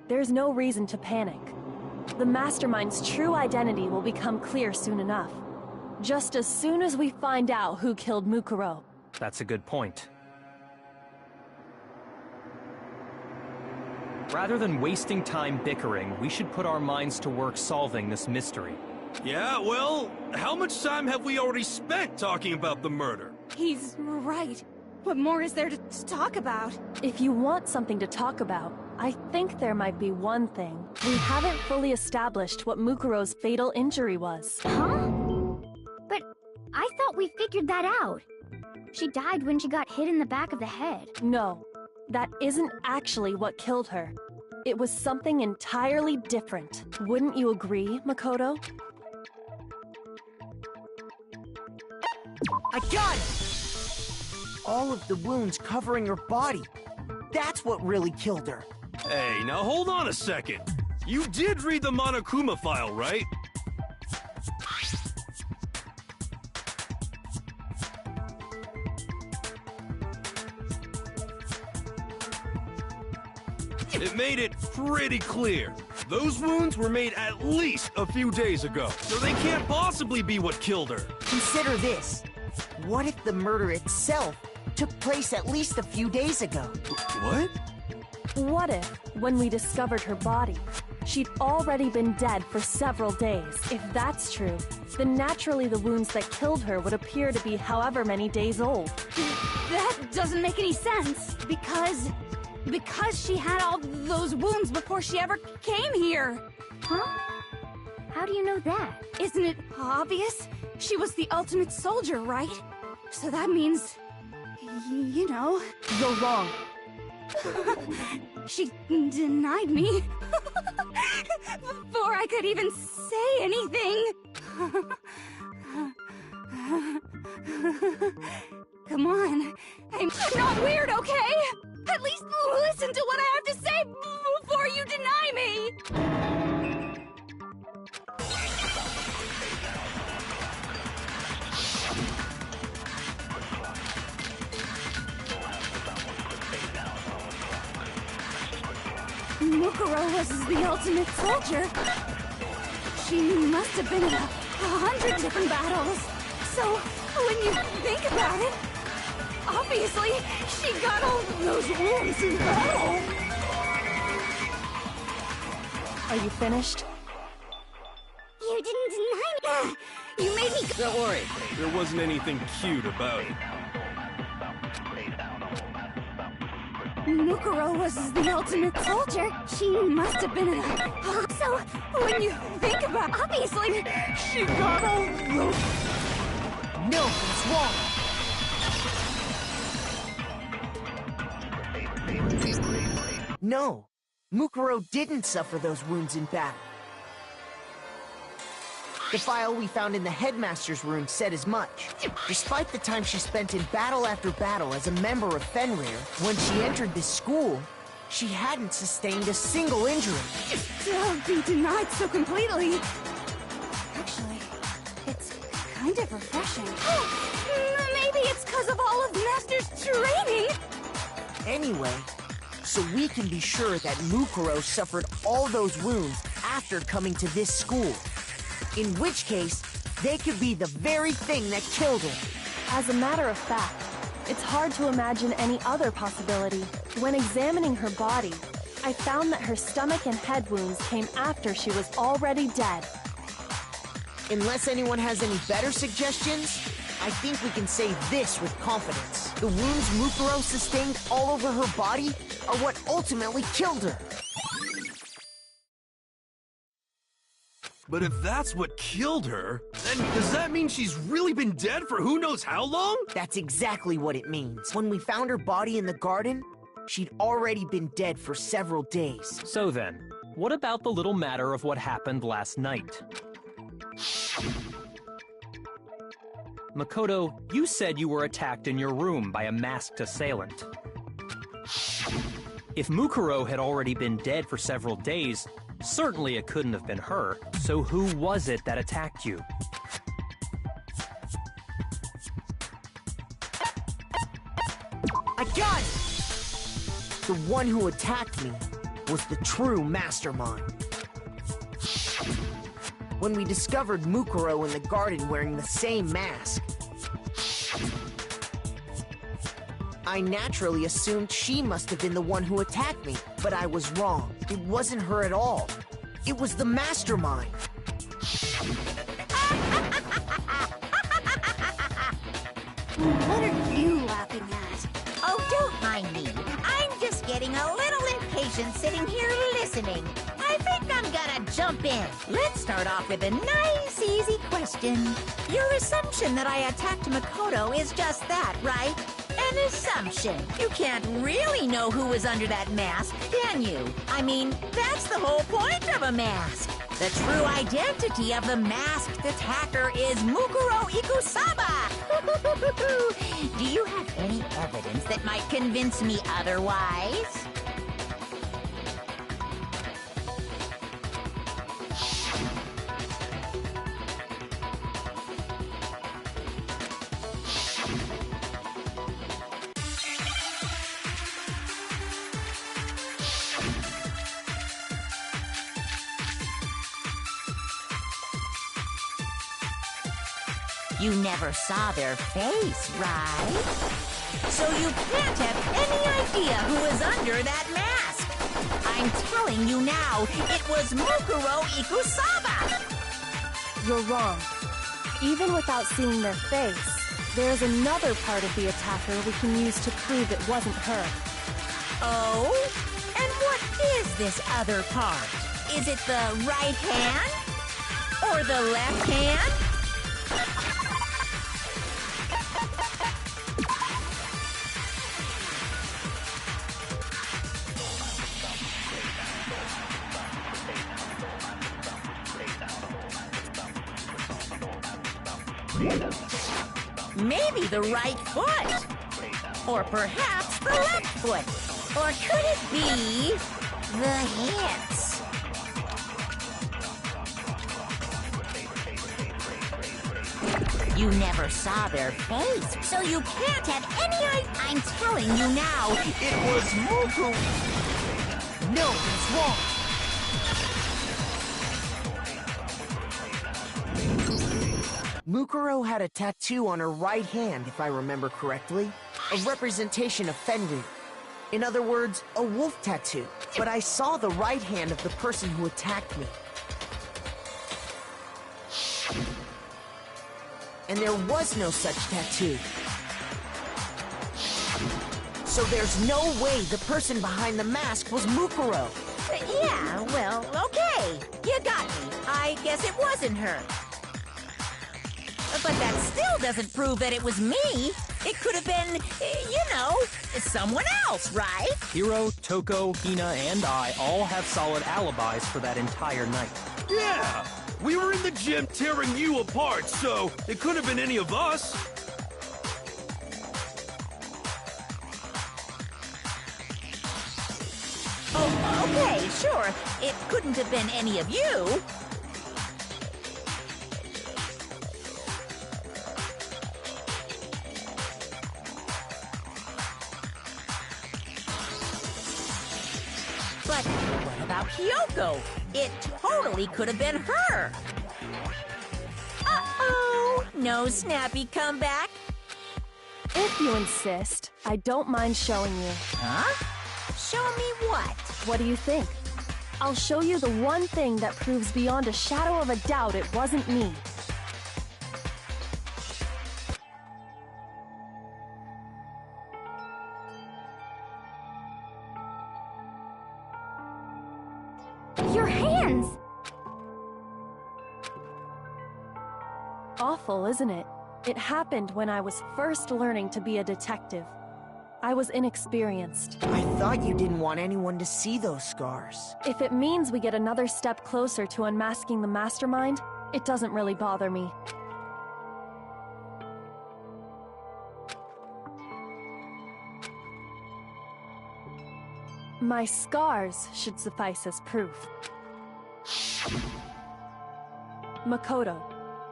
There's no reason to panic. The mastermind's true identity will become clear soon enough. Just as soon as we find out who killed Mukuro. That's a good point. Rather than wasting time bickering, we should put our minds to work solving this mystery. Yeah, well, how much time have we already spent talking about the murder? He's right. What more is there to talk about? If you want something to talk about, I think there might be one thing. We haven't fully established what Mukuro's fatal injury was. Huh? But I thought we figured that out. She died when she got hit in the back of the head. No, that isn't actually what killed her. It was something entirely different. Wouldn't you agree, Makoto? I got it! All of the wounds covering her body. That's what really killed her. Hey, now hold on a second. You did read the Monokuma file, right? It made it pretty clear. Those wounds were made at least a few days ago, so they can't possibly be what killed her. Consider this. What if the murder itself took place at least a few days ago? What? What if, when we discovered her body, she'd already been dead for several days? If that's true, then naturally the wounds that killed her would appear to be however many days old. That doesn't make any sense. Because she had all those wounds before she ever came here. Huh? How do you know that? Isn't it obvious? She was the ultimate soldier, right? So that means, you know. You're wrong. She denied me before I could even say anything. Come on. I'm not weird, okay? At least listen to what I have to say before you deny me. Mukuro was the ultimate soldier. She must have been in 100 different battles. So, when you think about it, Obviously, she got all those wounds in battle. Are you finished? You didn't deny me. You made me. Don't worry, there wasn't anything cute about it. Mukuro was the ultimate soldier. She must have been in a... So, when you think about it, obviously, she got all those... No, it's wrong. No, Mukuro didn't suffer those wounds in battle. The file we found in the headmaster's room said as much. Despite the time she spent in battle after battle as a member of Fenrir, when she entered this school, she hadn't sustained a single injury. To be denied so completely. Actually, it's kind of refreshing. Maybe it's because of all of Master's training. Anyway, so we can be sure that Mukuro suffered all those wounds after coming to this school. In which case, they could be the very thing that killed her. As a matter of fact, it's hard to imagine any other possibility. When examining her body, I found that her stomach and head wounds came after she was already dead. Unless anyone has any better suggestions, I think we can say this with confidence. The wounds Mukuro sustained all over her body are what ultimately killed her. But if that's what killed her, then does that mean she's really been dead for who knows how long? That's exactly what it means. When we found her body in the garden, she'd already been dead for several days. So then, what about the little matter of what happened last night? Makoto, you said you were attacked in your room by a masked assailant. If Mukuro had already been dead for several days, certainly it couldn't have been her. So who was it that attacked you? I got it! The one who attacked me was the true mastermind. When we discovered Mukuro in the garden wearing the same mask, I naturally assumed she must have been the one who attacked me, but I was wrong. It wasn't her at all. It was the mastermind. What are you laughing at? Oh, don't mind me. I'm just getting a little impatient sitting here listening. I think I'm gonna jump in. Let's start off with a nice, easy question. Your assumption that I attacked Makoto is just that, right? An assumption. You can't really know who was under that mask, can you? I mean, that's the whole point of a mask. The true identity of the masked attacker is Mukuro Ikusaba. Do you have any evidence that might convince me otherwise? You never saw their face, right? So you can't have any idea who is under that mask. I'm telling you now, it was Mukuro Ikusaba. You're wrong. Even without seeing their face, there's another part of the attacker we can use to prove it wasn't her. Oh? And what is this other part? Is it the right hand? Or the left hand? Maybe the right foot. Or perhaps the left foot. Or could it be the hands? You never saw their face, so you can't have any idea. I'm telling you now, it was Mukuro. No, it's wrong. Mukuro had a tattoo on her right hand, if I remember correctly. a representation of Fenrir. In other words, a wolf tattoo. But I saw the right hand of the person who attacked me. And there was no such tattoo. So there's no way the person behind the mask was Mukuro. Yeah, well, okay. You got me. I guess it wasn't her. But that still doesn't prove that it was me. It could have been, someone else, right? Hiro, Toko, Hina, and I all have solid alibis for that entire night. Yeah! We were in the gym tearing you apart, so it could have been any of us. Oh, okay, sure. It couldn't have been any of you. But what about Kyoko? It totally could have been her. Uh-oh! No snappy comeback? If you insist, I don't mind showing you. Huh? Show me what? What do you think? I'll show you the one thing that proves beyond a shadow of a doubt it wasn't me. Your hands! Awful, isn't it? It happened when I was first learning to be a detective. I was inexperienced. I thought you didn't want anyone to see those scars. If it means we get another step closer to unmasking the mastermind, it doesn't really bother me. My scars should suffice as proof. Makoto,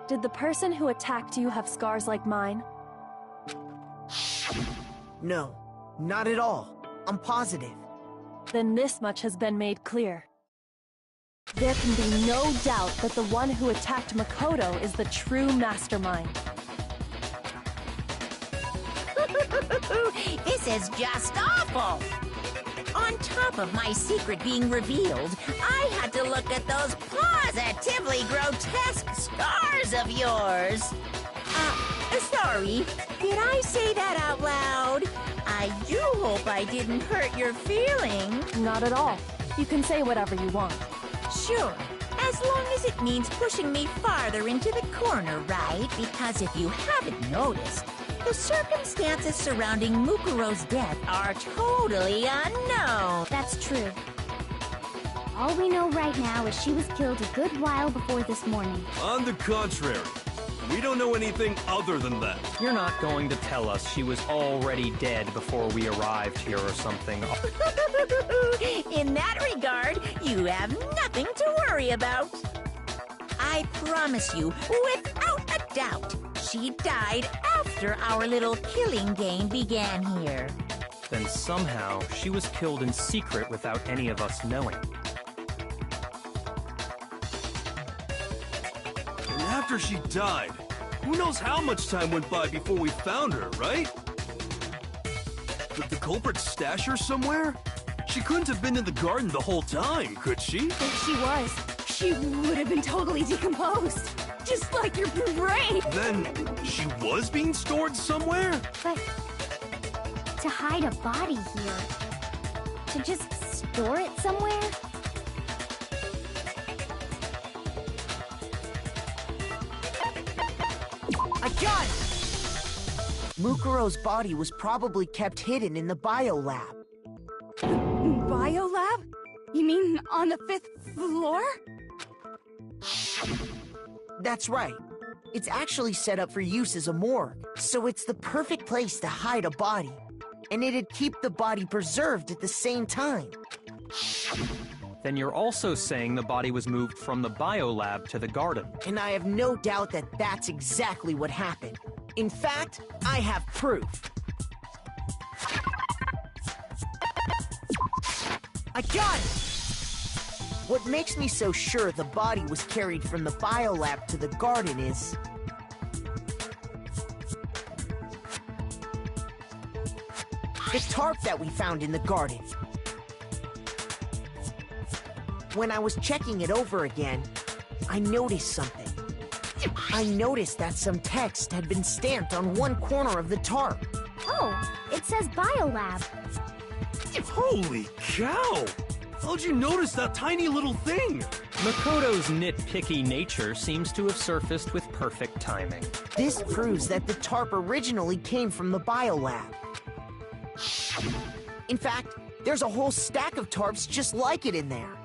did the person who attacked you have scars like mine? No, not at all. I'm positive. Then this much has been made clear. There can be no doubt that the one who attacked Makoto is the true mastermind. This is just awful! On top of my secret being revealed, I had to look at those positively grotesque scars of yours. Sorry, did I say that out loud? I do hope I didn't hurt your feelings. Not at all. You can say whatever you want. Sure, as long as it means pushing me farther into the corner, right? Because if you haven't noticed, the circumstances surrounding Mukuro's death are totally unknown. That's true. All we know right now is she was killed a good while before this morning. On the contrary, we don't know anything other than that. You're not going to tell us she was already dead before we arrived here or something. In that regard, you have nothing to worry about. I promise you, without a doubt, she died after our little killing game began here. Then somehow, she was killed in secret without any of us knowing. And after she died, who knows how much time went by before we found her, right? Did the culprit stash her somewhere? She couldn't have been in the garden the whole time, could she? If she was, she would have been totally decomposed. Just like your brain. Then she was being stored somewhere? But to hide a body here, to just store it somewhere? I got it! Mukuro's body was probably kept hidden in the biolab. Biolab? You mean on the 5th floor? That's right. It's actually set up for use as a morgue, so it's the perfect place to hide a body. And it'd keep the body preserved at the same time. Then you're also saying the body was moved from the biolab to the garden. And I have no doubt that that's exactly what happened. In fact, I have proof. I got it! What makes me so sure the body was carried from the biolab to the garden is... The tarp that we found in the garden. When I was checking it over again, I noticed something. I noticed that some text had been stamped on one corner of the tarp. Oh, it says Biolab. Holy cow! How'd you notice that tiny little thing? Makoto's nitpicky nature seems to have surfaced with perfect timing. This proves that the tarp originally came from the Biolab. In fact, there's a whole stack of tarps just like it in there.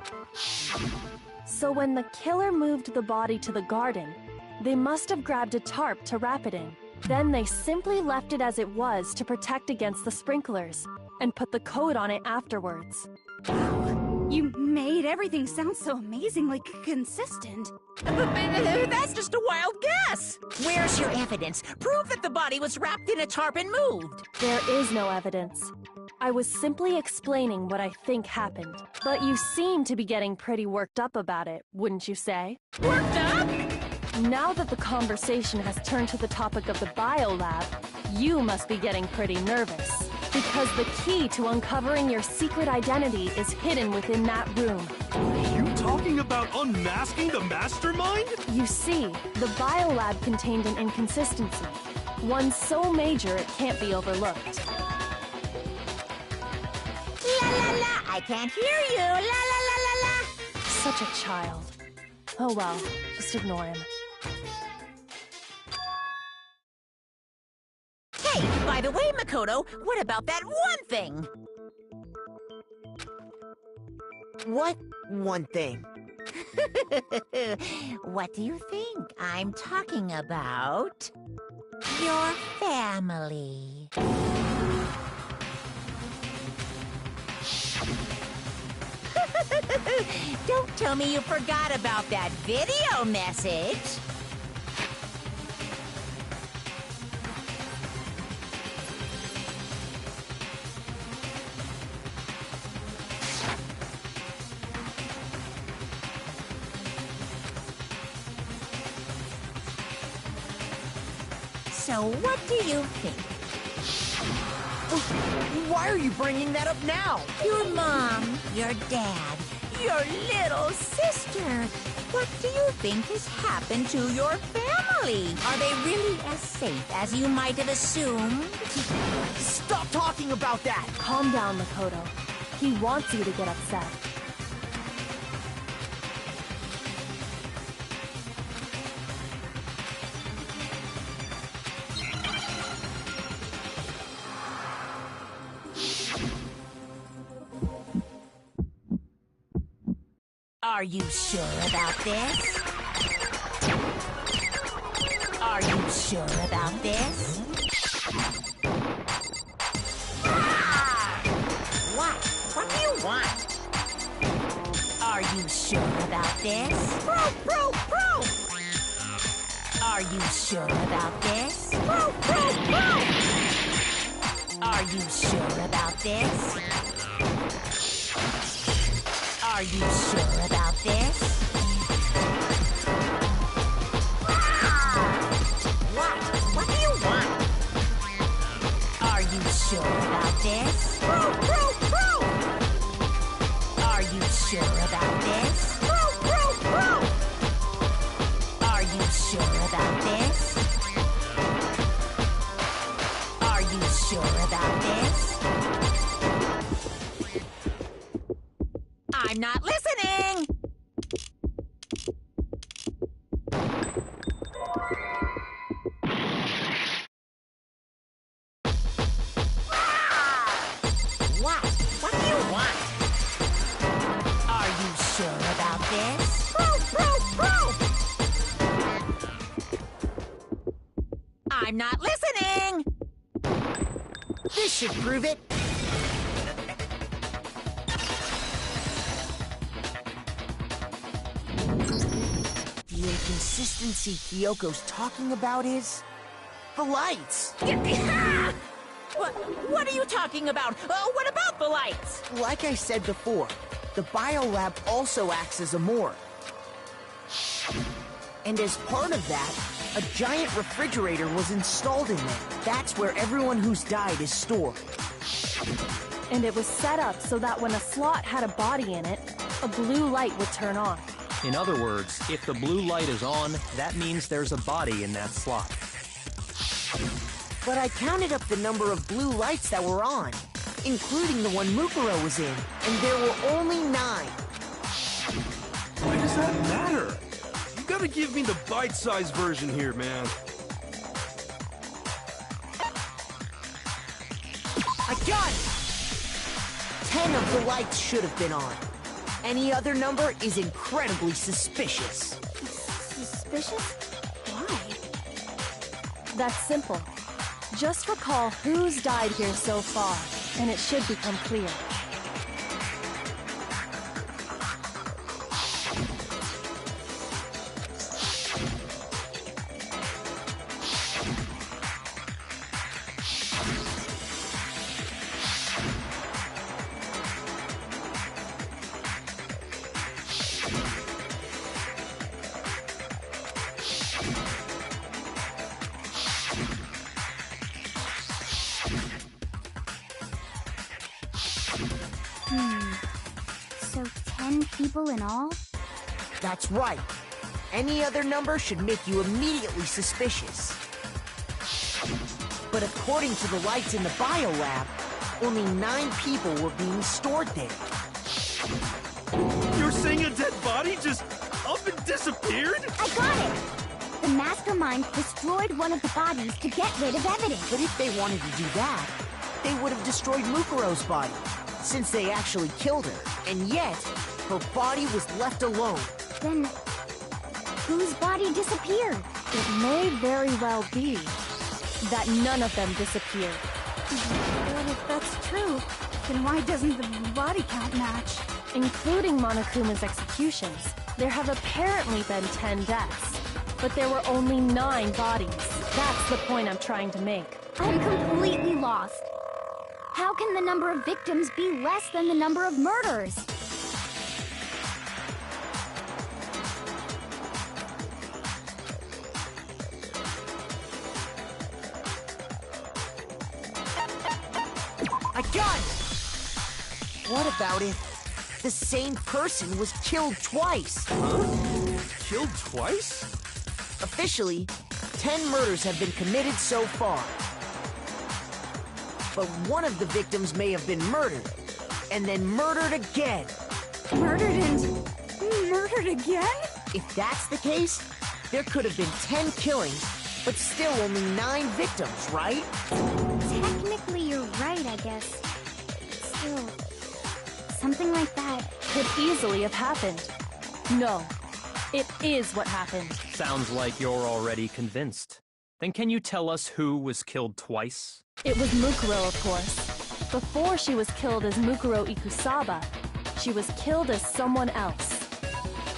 So when the killer moved the body to the garden, they must have grabbed a tarp to wrap it in. Then they simply left it as it was to protect against the sprinklers, and put the coat on it afterwards. You made everything sound so amazingly consistent. That's just a wild guess. Where's your evidence? Prove that the body was wrapped in a tarp and moved. There is no evidence. I was simply explaining what I think happened. But you seem to be getting pretty worked up about it, wouldn't you say? Worked up? Now that the conversation has turned to the topic of the biolab, you must be getting pretty nervous. Because the key to uncovering your secret identity is hidden within that room. You talking about unmasking the mastermind? You see, the biolab contained an inconsistency. One so major it can't be overlooked. La la la, I can't hear you. La la la la la. Such a child. Oh well, just ignore him. Hey, by the way, Makoto, what about that one thing? What one thing? What do you think I'm talking about? Your family. Don't tell me you forgot about that video message. So what do you think? Why are you bringing that up now? Your mom, your dad, your little sister. What do you think has happened to your family? Are they really as safe as you might have assumed? Stop talking about that! Calm down, Makoto. He wants you to get upset. Are you sure about this? Are you sure about this? Ah! What do you want? Are you sure about this? Are you sure about this? Are you sure about this? Are you sure about this? What do you want? Are you sure about this? Are you sure about this? Are you sure about this? Are you sure about this? I'm not listening! What do you want? Are you sure about this? I'm not listening! This should prove it. The inconsistency Kyoko's talking about is... the lights! What are you talking about? What about the lights? Like I said before, the biolab also acts as a morgue. And as part of that, a giant refrigerator was installed in there. That's where everyone who's died is stored. And it was set up so that when a slot had a body in it, a blue light would turn on. In other words, if the blue light is on, that means there's a body in that slot. But I counted up the number of blue lights that were on, including the one Mukuro was in, and there were only 9. Why does that matter? You gotta give me the bite-sized version here, man. I got it! 10 of the lights should have been on. Any other number is incredibly suspicious. Suspicious? Why? That's simple. Just recall who's died here so far, and it should become clear. So 10 people in all? That's right. Any other number should make you immediately suspicious. But according to the lights in the biolab, only 9 people were being stored there. You're saying a dead body just up and disappeared? I got it! The mastermind destroyed one of the bodies to get rid of evidence. But if they wanted to do that, they would have destroyed Mukuro's body, since they actually killed her. And yet, her body was left alone. Then, whose body disappeared? It may very well be that none of them disappeared. But if that's true, then why doesn't the body count match? Including Monokuma's executions, there have apparently been 10 deaths, but there were only 9 bodies. That's the point I'm trying to make. I'm completely lost. How can the number of victims be less than the number of murders? I got it! What about if the same person was killed twice? Killed twice? Officially, 10 murders have been committed so far. But one of the victims may have been murdered, and then murdered again. Murdered and murdered again? If that's the case, there could have been 10 killings, but still only 9 victims, right? Technically, you're right, I guess. Still, something like that Could easily have happened. No, it is what happened. Sounds like you're already convinced. Then can you tell us who was killed twice? It was Mukuro, of course. Before she was killed as Mukuro Ikusaba, she was killed as someone else.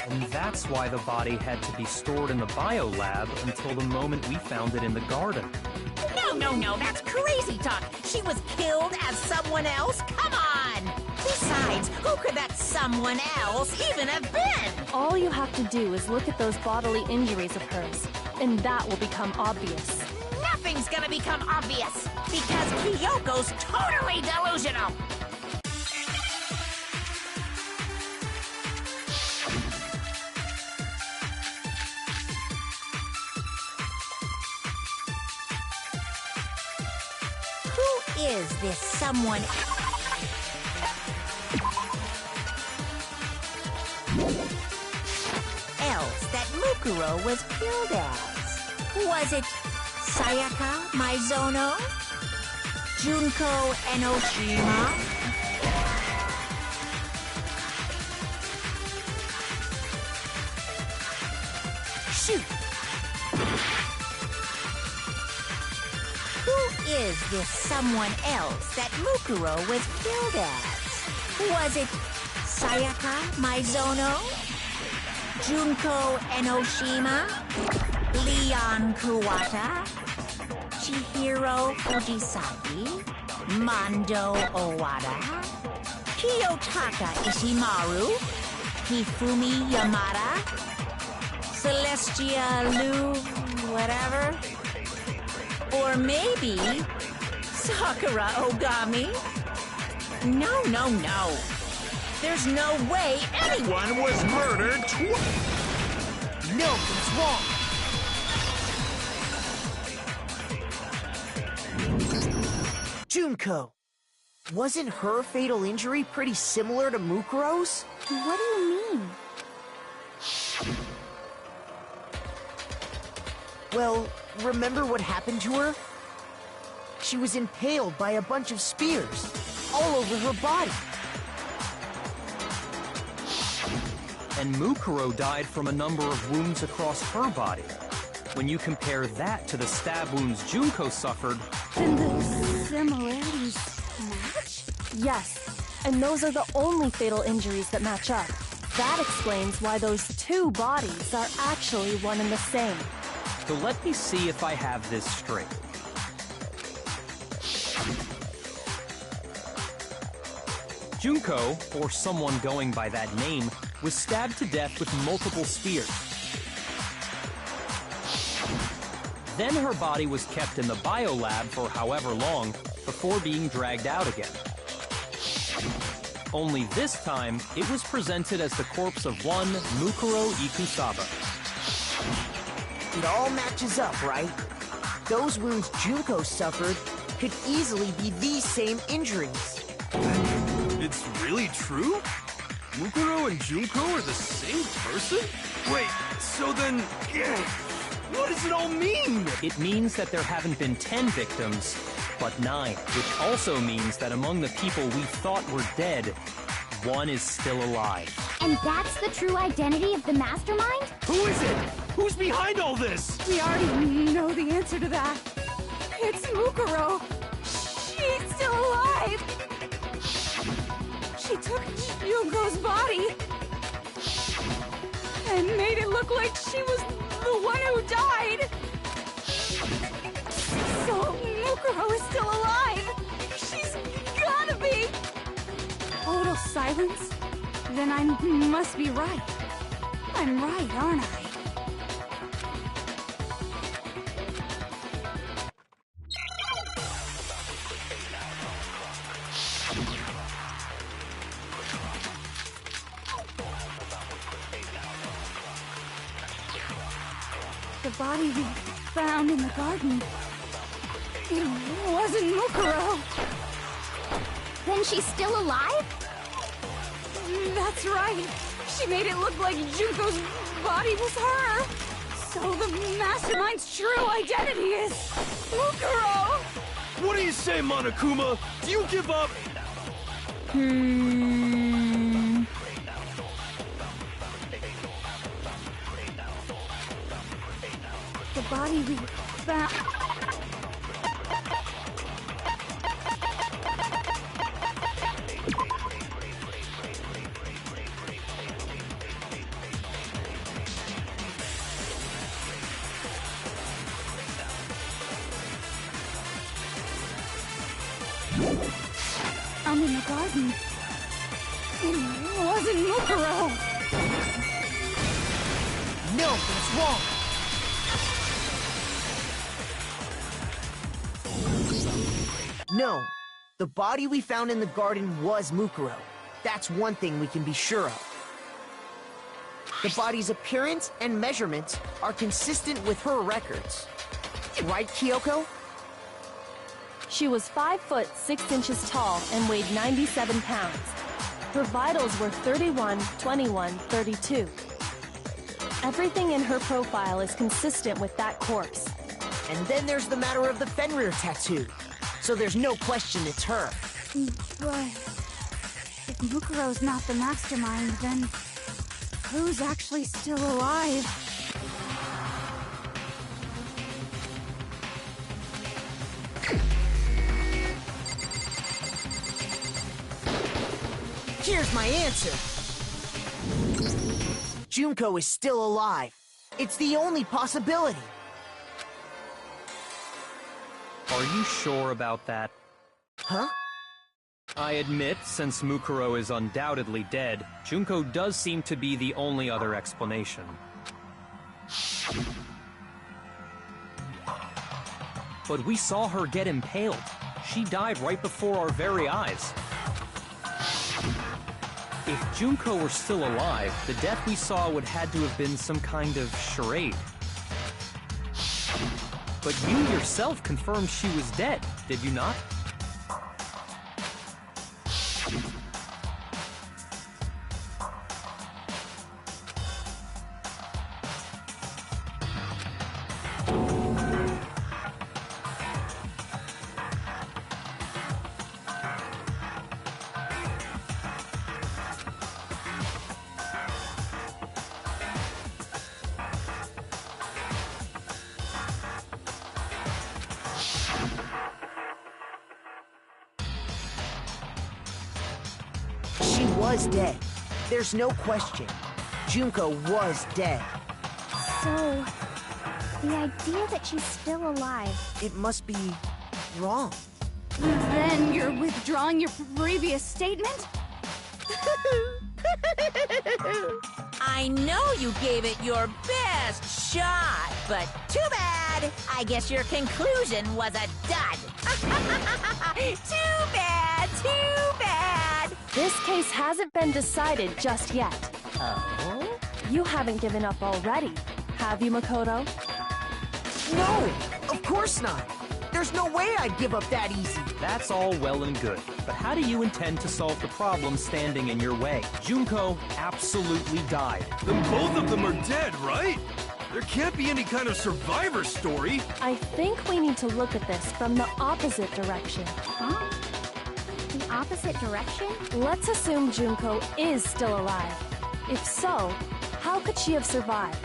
And that's why the body had to be stored in the biolab until the moment we found it in the garden. No, that's crazy talk. She was killed as someone else? Come on! Besides, who could that someone else even have been? All you have to do is look at those bodily injuries of hers, and that will become obvious. Nothing's gonna become obvious, because Kyoko's totally delusional. Who is this someone else that Mukuro was killed as? Was it Sayaka Maizono? Junko Enoshima? Shoot! Who is this someone else that Mukuro was killed as? Was it Sayaka Maizono? Junko Enoshima? Leon Kuwata? Chihiro Fujisaki? Mando Owada? Kiyotaka Ishimaru? Hifumi Yamada? Celestia Lu... whatever? Or maybe Sakura Ogami. No, no, no. There's no way anyone was murdered No, that's wrong. Junko. Wasn't her fatal injury pretty similar to Mukuro's? What do you mean? Well, remember what happened to her? She was impaled by a bunch of spears, all over her body. And Mukuro died from a number of wounds across her body. When you compare that to the stab wounds Junko suffered... Then the similarities match? Yes, and those are the only fatal injuries that match up. That explains why those two bodies are actually one and the same. So let me see if I have this straight. Junko, or someone going by that name, was stabbed to death with multiple spears. Then her body was kept in the biolab for however long before being dragged out again. Only this time, it was presented as the corpse of one Mukuro Ikusaba. It all matches up, right? Those wounds Junko suffered could easily be these same injuries. It's really true? Mukuro and Junko are the same person? Wait, so then... what does it all mean? It means that there haven't been 10 victims, but 9, which also means that among the people we thought were dead, one is still alive. And that's the true identity of the mastermind? Who is it? Who's behind all this? We already know the answer to that. It's Mukuro. She's still alive. She took Junko's body and made it look like she was the one who died. So Mukuro is still alive. She's gotta be. Total silence? Then I must be right. I'm right, aren't I? The body we found in the garden, it wasn't Mukuro. Then she's still alive? That's right. She made it look like Junko's body was her. So the mastermind's true identity is Mukuro. What do you say, Monokuma? Do you give up? The body we found... I'm in the garden. It wasn't Mukuro. No, that's wrong. No, the body we found in the garden was Mukuro. That's one thing we can be sure of. The body's appearance and measurements are consistent with her records. Right, Kyoko? She was 5 foot 6 inches tall and weighed 97 pounds. Her vitals were 31, 21, 32. Everything in her profile is consistent with that corpse. And then there's the matter of the Fenrir tattoo. So there's no question it's her. But if Mukuro's not the mastermind, then who's actually still alive? Here's my answer. Junko is still alive. It's the only possibility. Are you sure about that? Huh? I admit, since Mukuro is undoubtedly dead, Junko does seem to be the only other explanation. But we saw her get impaled. She died right before our very eyes. If Junko were still alive, the death we saw would had to have been some kind of charade. But you yourself confirmed she was dead, did you not? She was dead. There's no question. Junko was dead. So, the idea that she's still alive... It must be wrong. Then you're withdrawing your previous statement? I know you gave it your best shot, but too bad. I guess your conclusion was a dud. Too bad, too bad. This case hasn't been decided just yet. Oh? You haven't given up already, have you, Makoto? No, of course not. There's no way I'd give up that easy. That's all well and good, but how do you intend to solve the problem standing in your way? Junko absolutely died. Then both of them are dead, right? There can't be any kind of survivor story. I think we need to look at this from the opposite direction. Huh? The opposite direction? Let's assume Junko is still alive. If so, how could she have survived?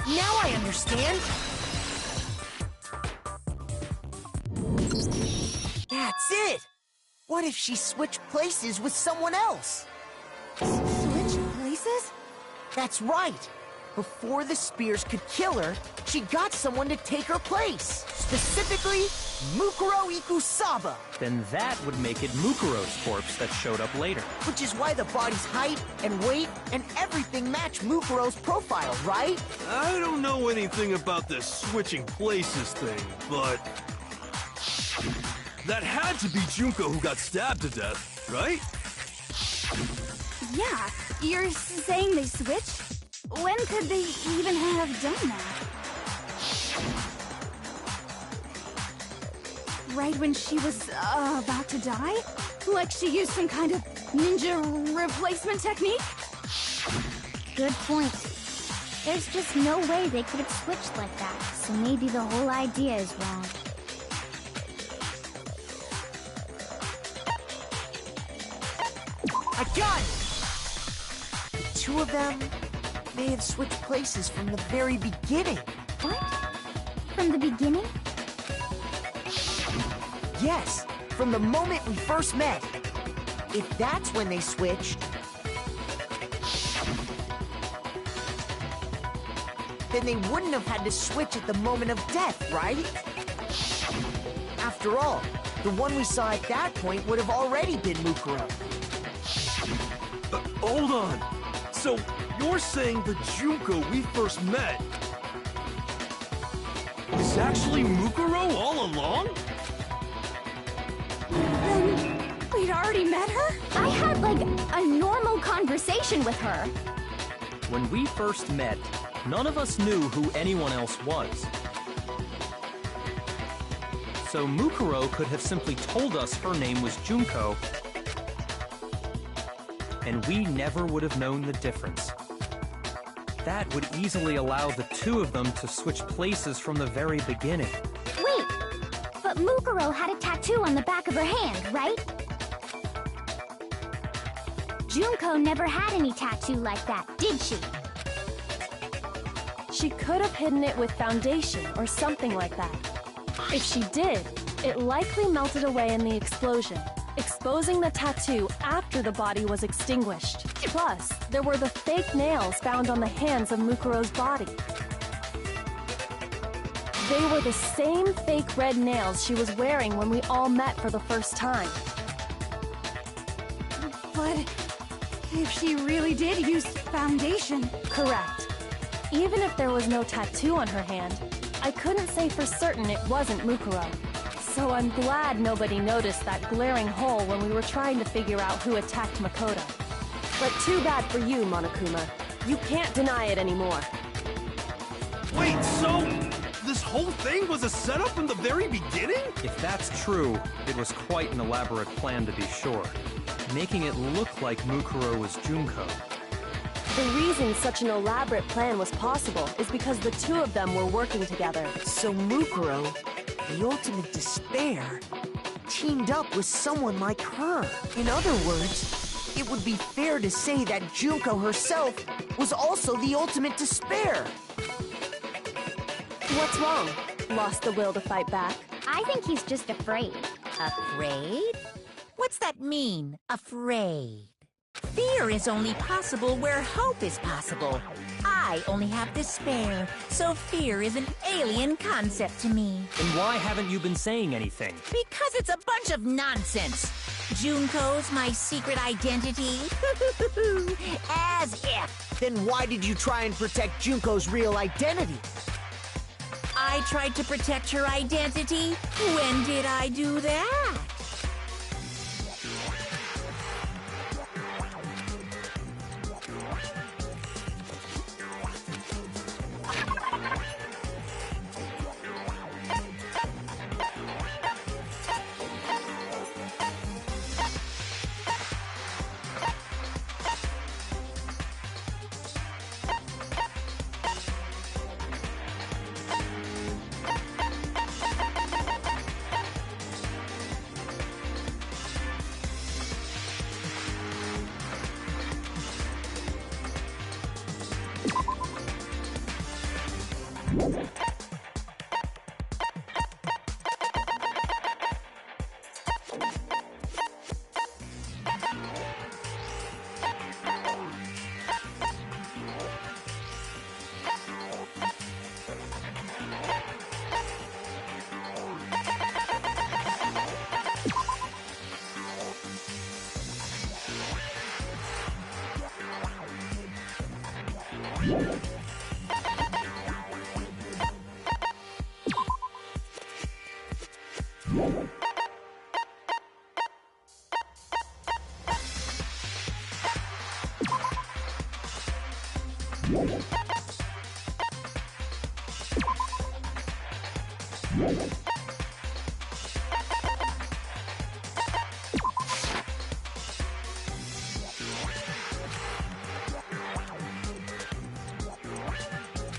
Now I understand. That's it. What if she switched places with someone else? Switch places? That's right. Before the spears could kill her, she got someone to take her place. Specifically, Mukuro Ikusaba. Then that would make it Mukuro's corpse that showed up later. Which is why the body's height and weight and everything match Mukuro's profile, right? I don't know anything about this switching places thing, but... that had to be Junko who got stabbed to death, right? Yeah, you're saying they switched? When could they even have done that? Right when she was about to die? Like she used some kind of ninja replacement technique? Good point. There's just no way they could have switched like that, so maybe the whole idea is wrong. I got it! The two of them may have switched places from the very beginning. What? From the beginning? Yes, from the moment we first met. If that's when they switched, then they wouldn't have had to switch at the moment of death, right? After all, the one we saw at that point would have already been Mukuro. Hold on. So, you're saying the Junko we first met is actually Mukuro all along? Then we'd already met her? I had, like, a normal conversation with her. When we first met, none of us knew who anyone else was. So Mukuro could have simply told us her name was Junko, and we never would have known the difference. That would easily allow the two of them to switch places from the very beginning. Wait, but Mukuro had a tattoo on the back of her hand, right? Junko never had any tattoo like that, did she? She could have hidden it with foundation or something like that. If she did, it likely melted away in the explosion, exposing the tattoo after the body was extinguished. Plus, there were the fake nails found on the hands of Mukuro's body. They were the same fake red nails she was wearing when we all met for the first time. But if she really did use foundation... Correct. Even if there was no tattoo on her hand, I couldn't say for certain it wasn't Mukuro. So I'm glad nobody noticed that glaring hole when we were trying to figure out who attacked Makoto. But too bad for you, Monokuma. You can't deny it anymore. Wait, so this whole thing was a setup from the very beginning? If that's true, it was quite an elaborate plan to be sure, making it look like Mukuro was Junko. The reason such an elaborate plan was possible is because the two of them were working together. So Mukuro, the ultimate despair, teamed up with someone like her. In other words, it would be fair to say that Junko herself was also the ultimate despair. What's wrong? Lost the will to fight back? I think he's just afraid. Afraid? What's that mean, afraid? Fear is only possible where hope is possible. I only have despair, so fear is an alien concept to me. And why haven't you been saying anything? Because it's a bunch of nonsense. Junko's my secret identity? As if. Then why did you try and protect Junko's real identity? I tried to protect her identity? When did I do that?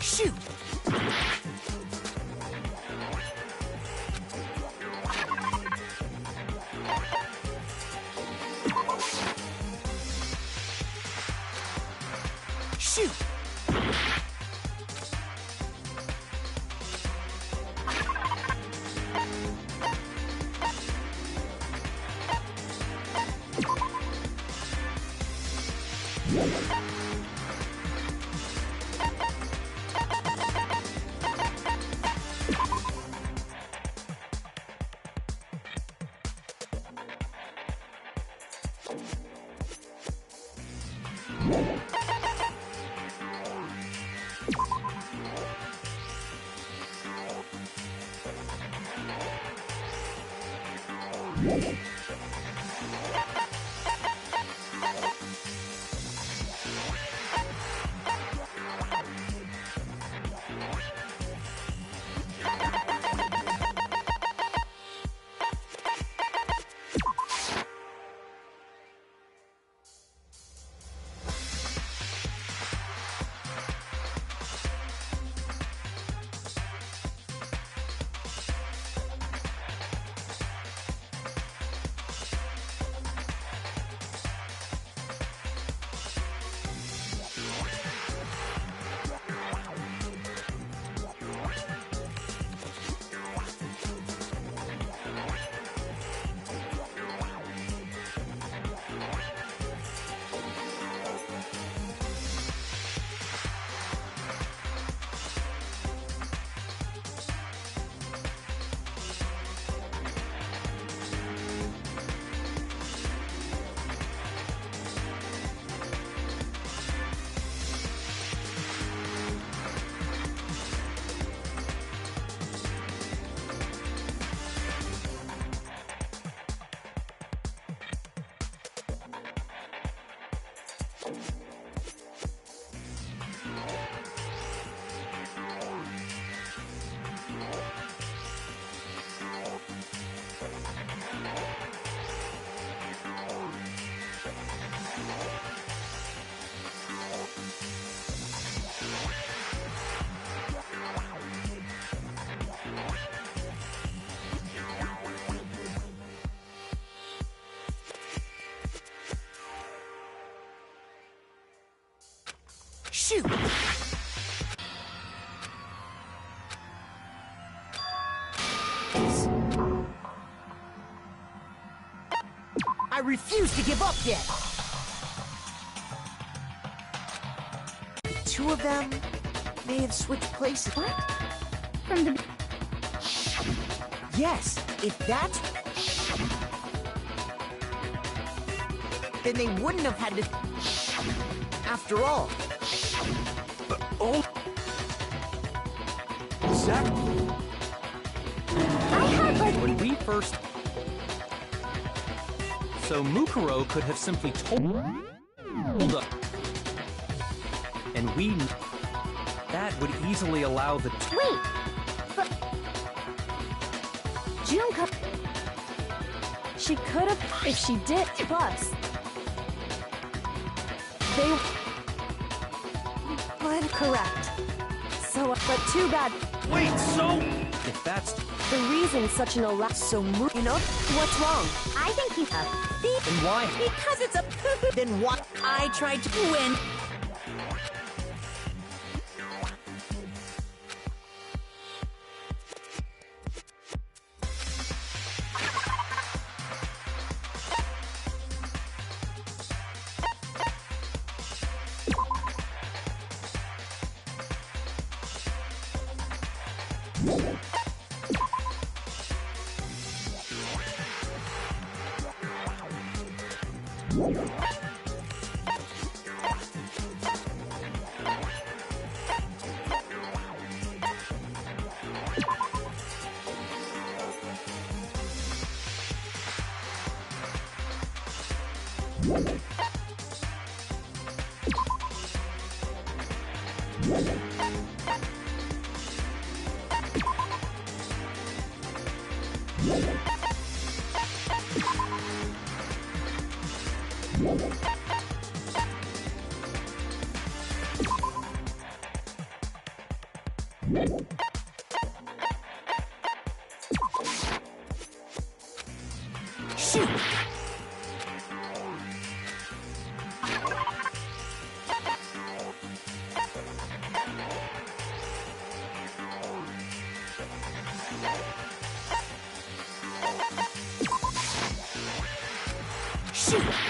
Shoot! Shoot! Shoot! I refuse to give up yet! The two of them may have switched places. What? From the... Yes, if that's... then they wouldn't have had to... After all. Oh! Zach? I had like... When we first... So Mukuro could have simply told us. And we... That would easily allow the... Wait! But... Junko... She could have if she did. Plus, they... But correct. So, but too bad. Wait, so... If that's... The reason such an So, you know, What's wrong? I think he's a thief. Then why... Because it's a then what? I tried to win. Shoot! Shoot! Shoot!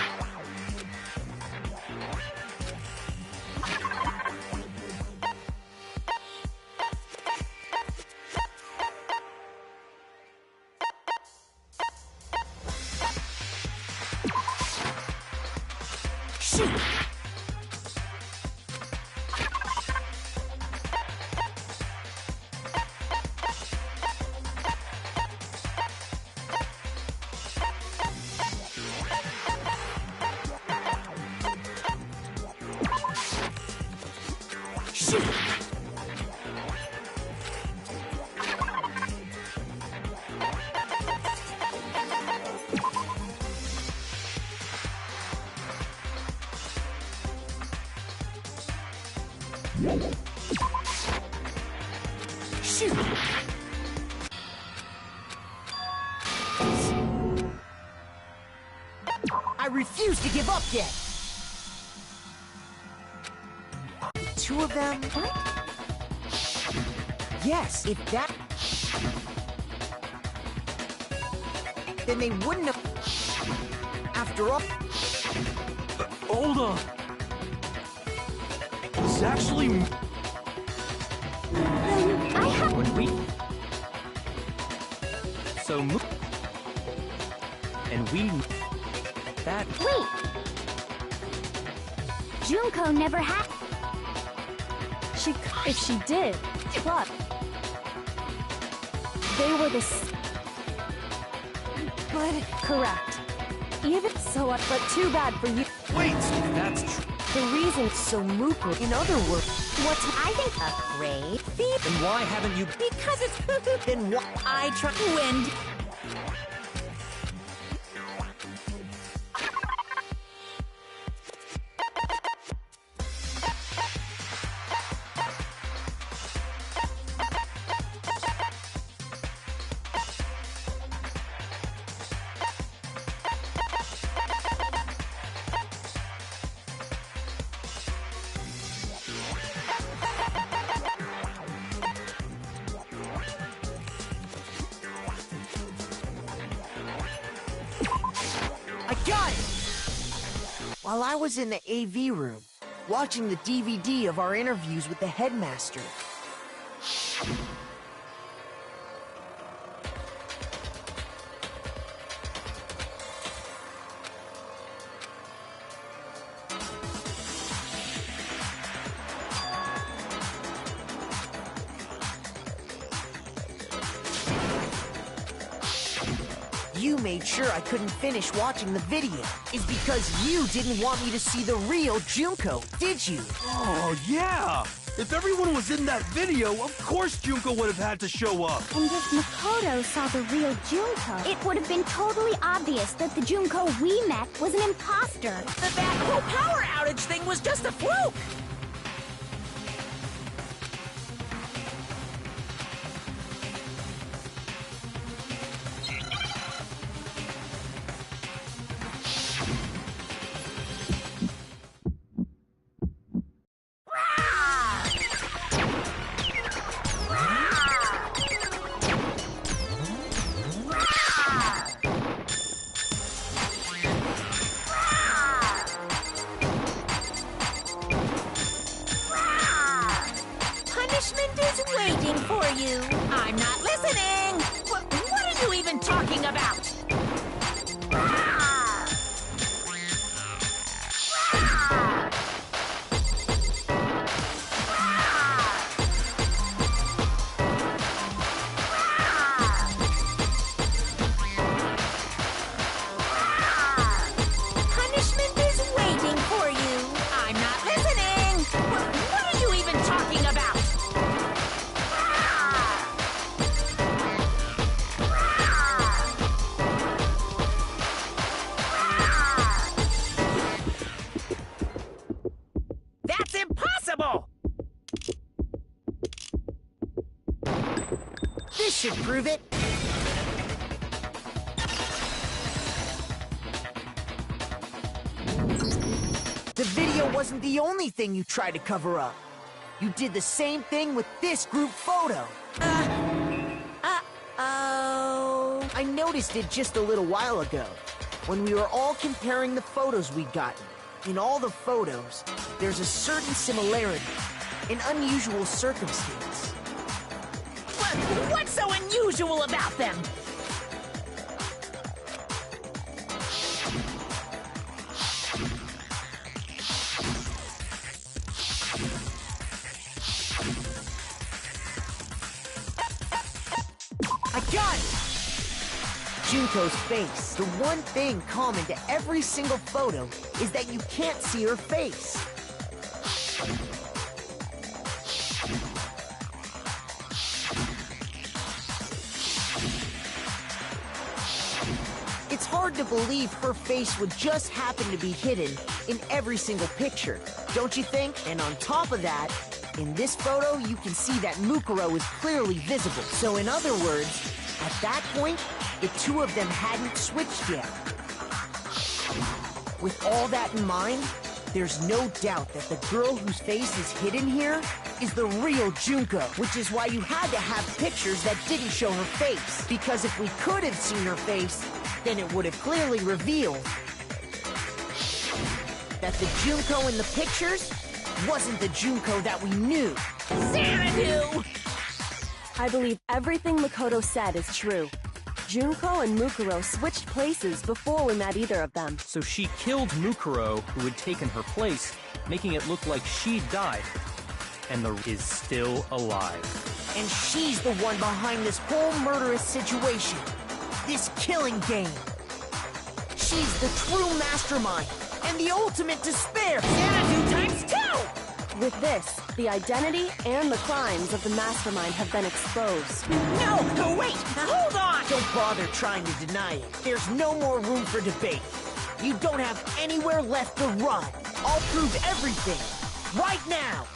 Shoot! Shoot! I refuse to give up yet! Two of them? What? Yes, if that... then they wouldn't have... After all... Hold on. It's actually... When we... So and we... That... Wait! Junko never had... She... If she did. But... They were the... But correct. Even so, but too bad for you. Wait! That's true. The reason so Muku, in other words, What's I think afraid? Thief. Then why haven't you... Because it's then what I try to win. I got it! While I was in the AV room, watching the DVD of our interviews with the headmaster. You made sure I couldn't finish watching the video is because you didn't want me to see the real Junko, did you? Oh, yeah! If everyone was in that video, of course Junko would have had to show up. And if Makoto saw the real Junko, it would have been totally obvious that the Junko we met was an imposter. That whole power outage thing was just a fluke! Punishment is waiting for you. I'm not listening. What are you even talking about? Punishment is waiting for you. I'm not listening. What are you even talking about? That's impossible! This should prove it. The video wasn't the only thing you tried to cover up. You did the same thing with this group photo. Uh-oh. I noticed it just a little while ago, when we were all comparing the photos we'd gotten. In all the photos, there's a certain similarity, an unusual circumstance. What's so unusual about them? I got it! Junko's face. The one thing common to every single photo is that you can't see her face. It's hard to believe her face would just happen to be hidden in every single picture, don't you think? And on top of that, in this photo, you can see that Mukuro is clearly visible. So in other words, at that point, the two of them hadn't switched yet. With all that in mind, there's no doubt that the girl whose face is hidden here is the real Junko, which is why you had to have pictures that didn't show her face. Because if we could have seen her face, then it would have clearly revealed that the Junko in the pictures wasn't the Junko that we knew. Xanadu! I believe everything Makoto said is true. Junko and Mukuro switched places before we met either of them. So she killed Mukuro, who had taken her place, making it look like she'd died. And the is still alive. And she's the one behind this whole murderous situation. This killing game. She's the true mastermind and the ultimate despair. Xanadu times 2! With this, the identity and the crimes of the mastermind have been exposed. No, wait, hold on! Don't bother trying to deny it. There's no more room for debate. You don't have anywhere left to run. I'll prove everything, right now.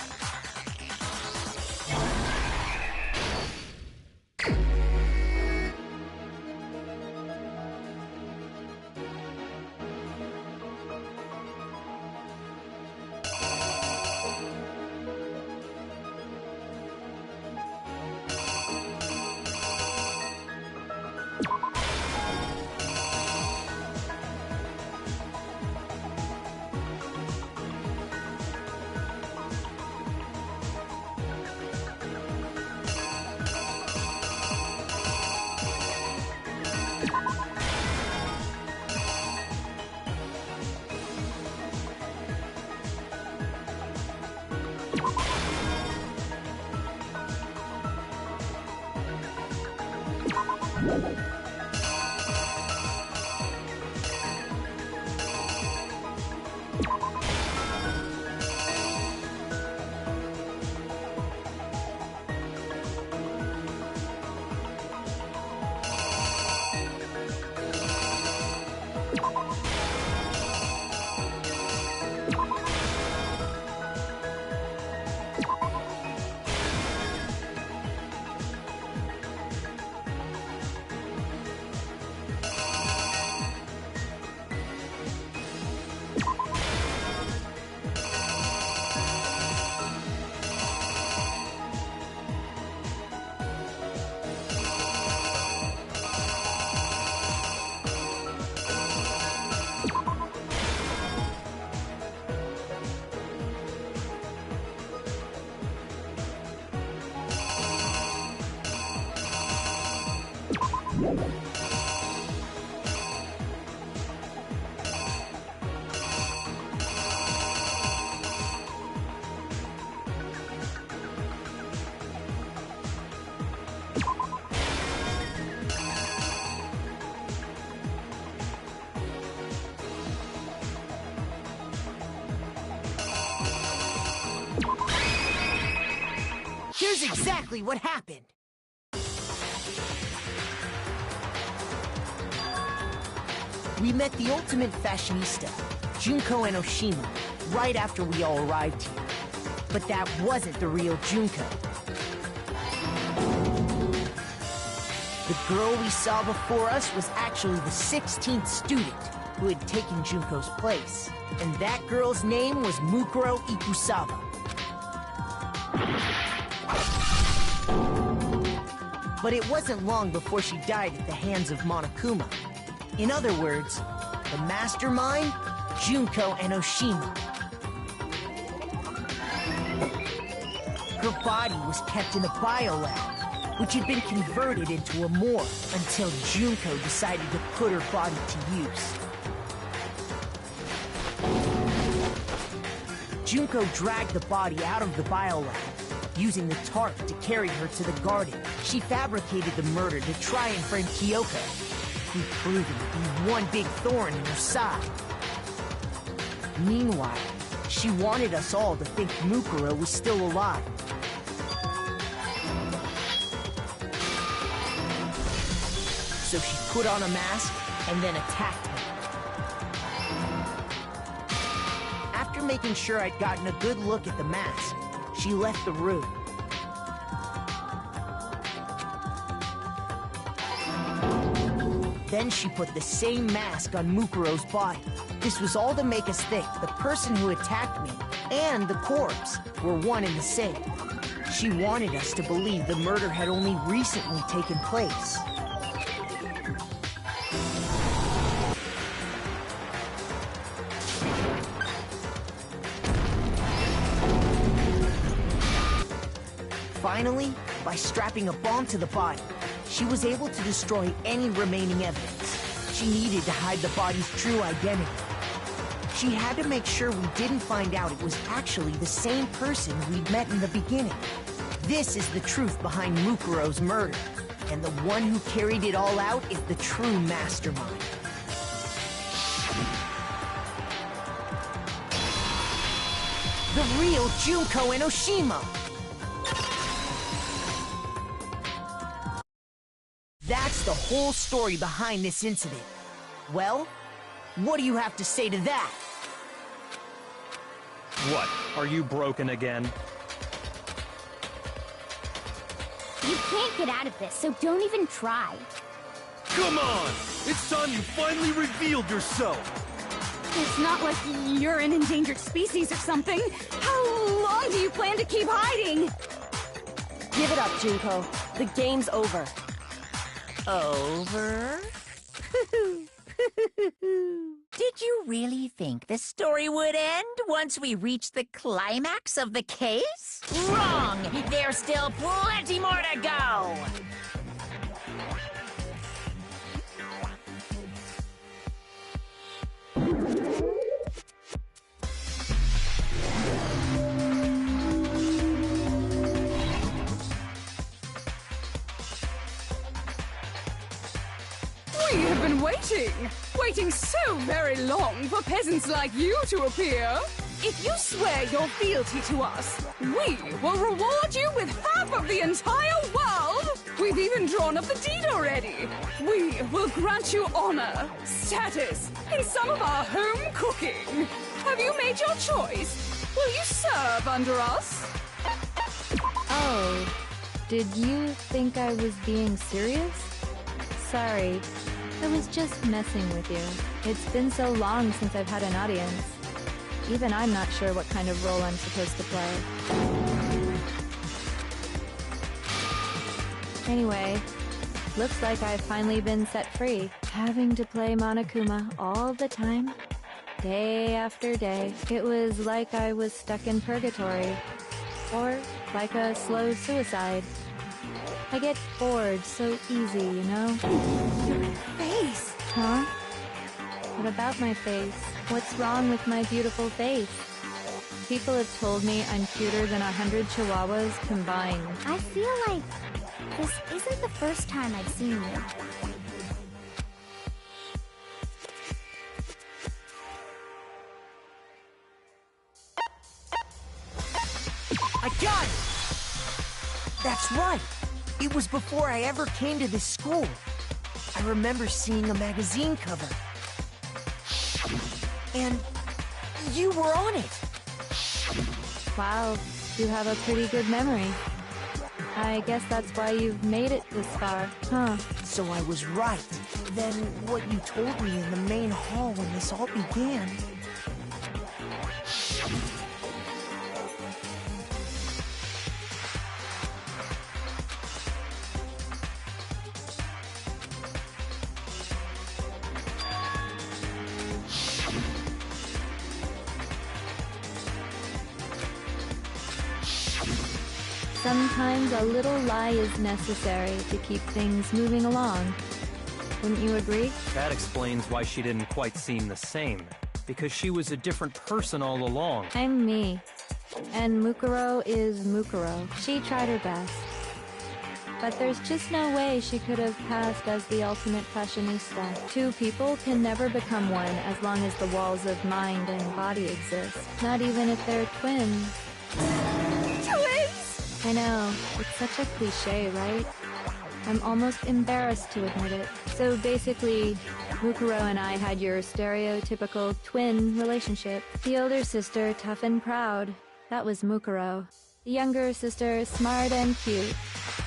Here's exactly what happened. We met the ultimate fashionista, Junko Enoshima, right after we all arrived here. But that wasn't the real Junko. The girl we saw before us was actually the 16th student who had taken Junko's place. And that girl's name was Mukuro Ikusawa. But it wasn't long before she died at the hands of Monokuma. In other words, the mastermind, Junko Enoshima. Her body was kept in a biolab, which had been converted into a morgue until Junko decided to put her body to use. Junko dragged the body out of the biolab, using the tarp to carry her to the garden. She fabricated the murder to try and frame Kyoko, who proved to be one big thorn in her side. Meanwhile, she wanted us all to think Mukuro was still alive. So she put on a mask and then attacked me. After making sure I'd gotten a good look at the mask, she left the room. Then she put the same mask on Mukuro's body. This was all to make us think the person who attacked me and the corpse were one and the same. She wanted us to believe the murder had only recently taken place. Finally, by strapping a bomb to the body, she was able to destroy any remaining evidence. She needed to hide the body's true identity. She had to make sure we didn't find out it was actually the same person we'd met in the beginning. This is the truth behind Mukuro's murder, and the one who carried it all out is the true mastermind. The real Junko Enoshima! That's the whole story behind this incident. Well, what do you have to say to that? What? Are you broken again? You can't get out of this, so don't even try. Come on! It's time you finally revealed yourself! It's not like you're an endangered species or something. How long do you plan to keep hiding? Give it up, Junko. The game's over. Over? Did you really think the story would end once we reached the climax of the case? Wrong! There's still plenty more to go! waiting so very long for peasants like you to appear. If you swear your fealty to us, we will reward you with half of the entire world. We've even drawn up the deed already. We will grant you honor, status, and some of our home cooking. Have you made your choice? Will you serve under us? Oh, did you think I was being serious? Sorry, I was just messing with you. It's been so long since I've had an audience. Even I'm not sure what kind of role I'm supposed to play. Anyway, looks like I've finally been set free. Having to play Monokuma all the time, day after day. It was like I was stuck in purgatory. Or like a slow suicide. I get bored so easy, you know? Your face! Huh? What about my face? What's wrong with my beautiful face? People have told me I'm cuter than 100 chihuahuas combined. I feel like this isn't the first time I've seen you. I got it! That's right! It was before I ever came to this school. I remember seeing a magazine cover. And you were on it! Wow, you have a pretty good memory. I guess that's why you've made it this far, huh? So I was right. Then what you told me in the main hall when this all began... Sometimes a little lie is necessary to keep things moving along. Wouldn't you agree? That explains why she didn't quite seem the same. Because she was a different person all along. I'm me. And Mukuro is Mukuro. She tried her best. But there's just no way she could have passed as the ultimate fashionista. Two people can never become one as long as the walls of mind and body exist. Not even if they're twins. I know, it's such a cliche, right? I'm almost embarrassed to admit it. So basically, Mukuro and I had your stereotypical twin relationship. The older sister, tough and proud. That was Mukuro. The younger sister, smart and cute.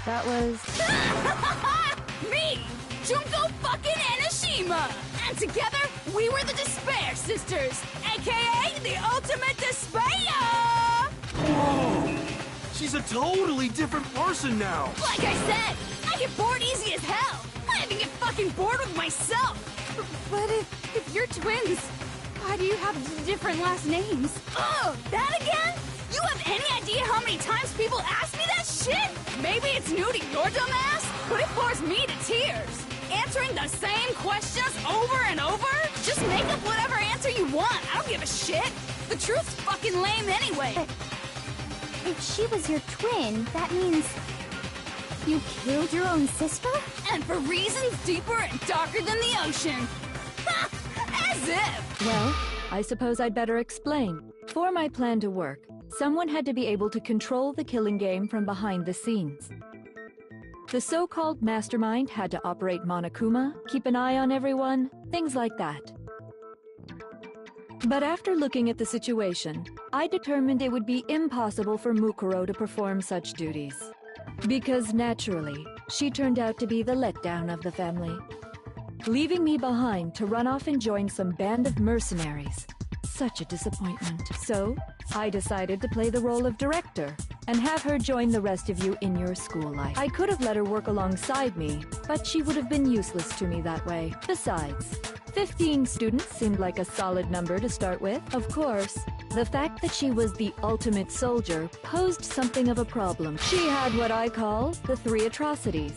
That was... Me! Junko fucking Enoshima! And together, we were the Despair Sisters, aka the Ultimate Despair! Whoa! She's a totally different person now! Like I said, I get bored easy as hell! I even get fucking bored with myself! But if you're twins, why do you have different last names? Ugh! That again? You have any idea how many times people ask me that shit? Maybe it's new to your dumb ass, but it bores me to tears. Answering the same questions over and over? Just make up whatever answer you want. I don't give a shit. The truth's fucking lame anyway. But if she was your twin, that means you killed your own sister? And for reasons deeper and darker than the ocean. Ha! As if! Well, I suppose I'd better explain. For my plan to work, someone had to be able to control the killing game from behind the scenes. The so-called mastermind had to operate Monokuma, keep an eye on everyone, things like that. But after looking at the situation, I determined it would be impossible for Mukuro to perform such duties. Because naturally, she turned out to be the letdown of the family, leaving me behind to run off and join some band of mercenaries. Such a disappointment. So, I decided to play the role of director and have her join the rest of you in your school life. I could have let her work alongside me, but she would have been useless to me that way. Besides, 15 students seemed like a solid number to start with. Of course, the fact that she was the ultimate soldier posed something of a problem. She had what I call the 3 atrocities.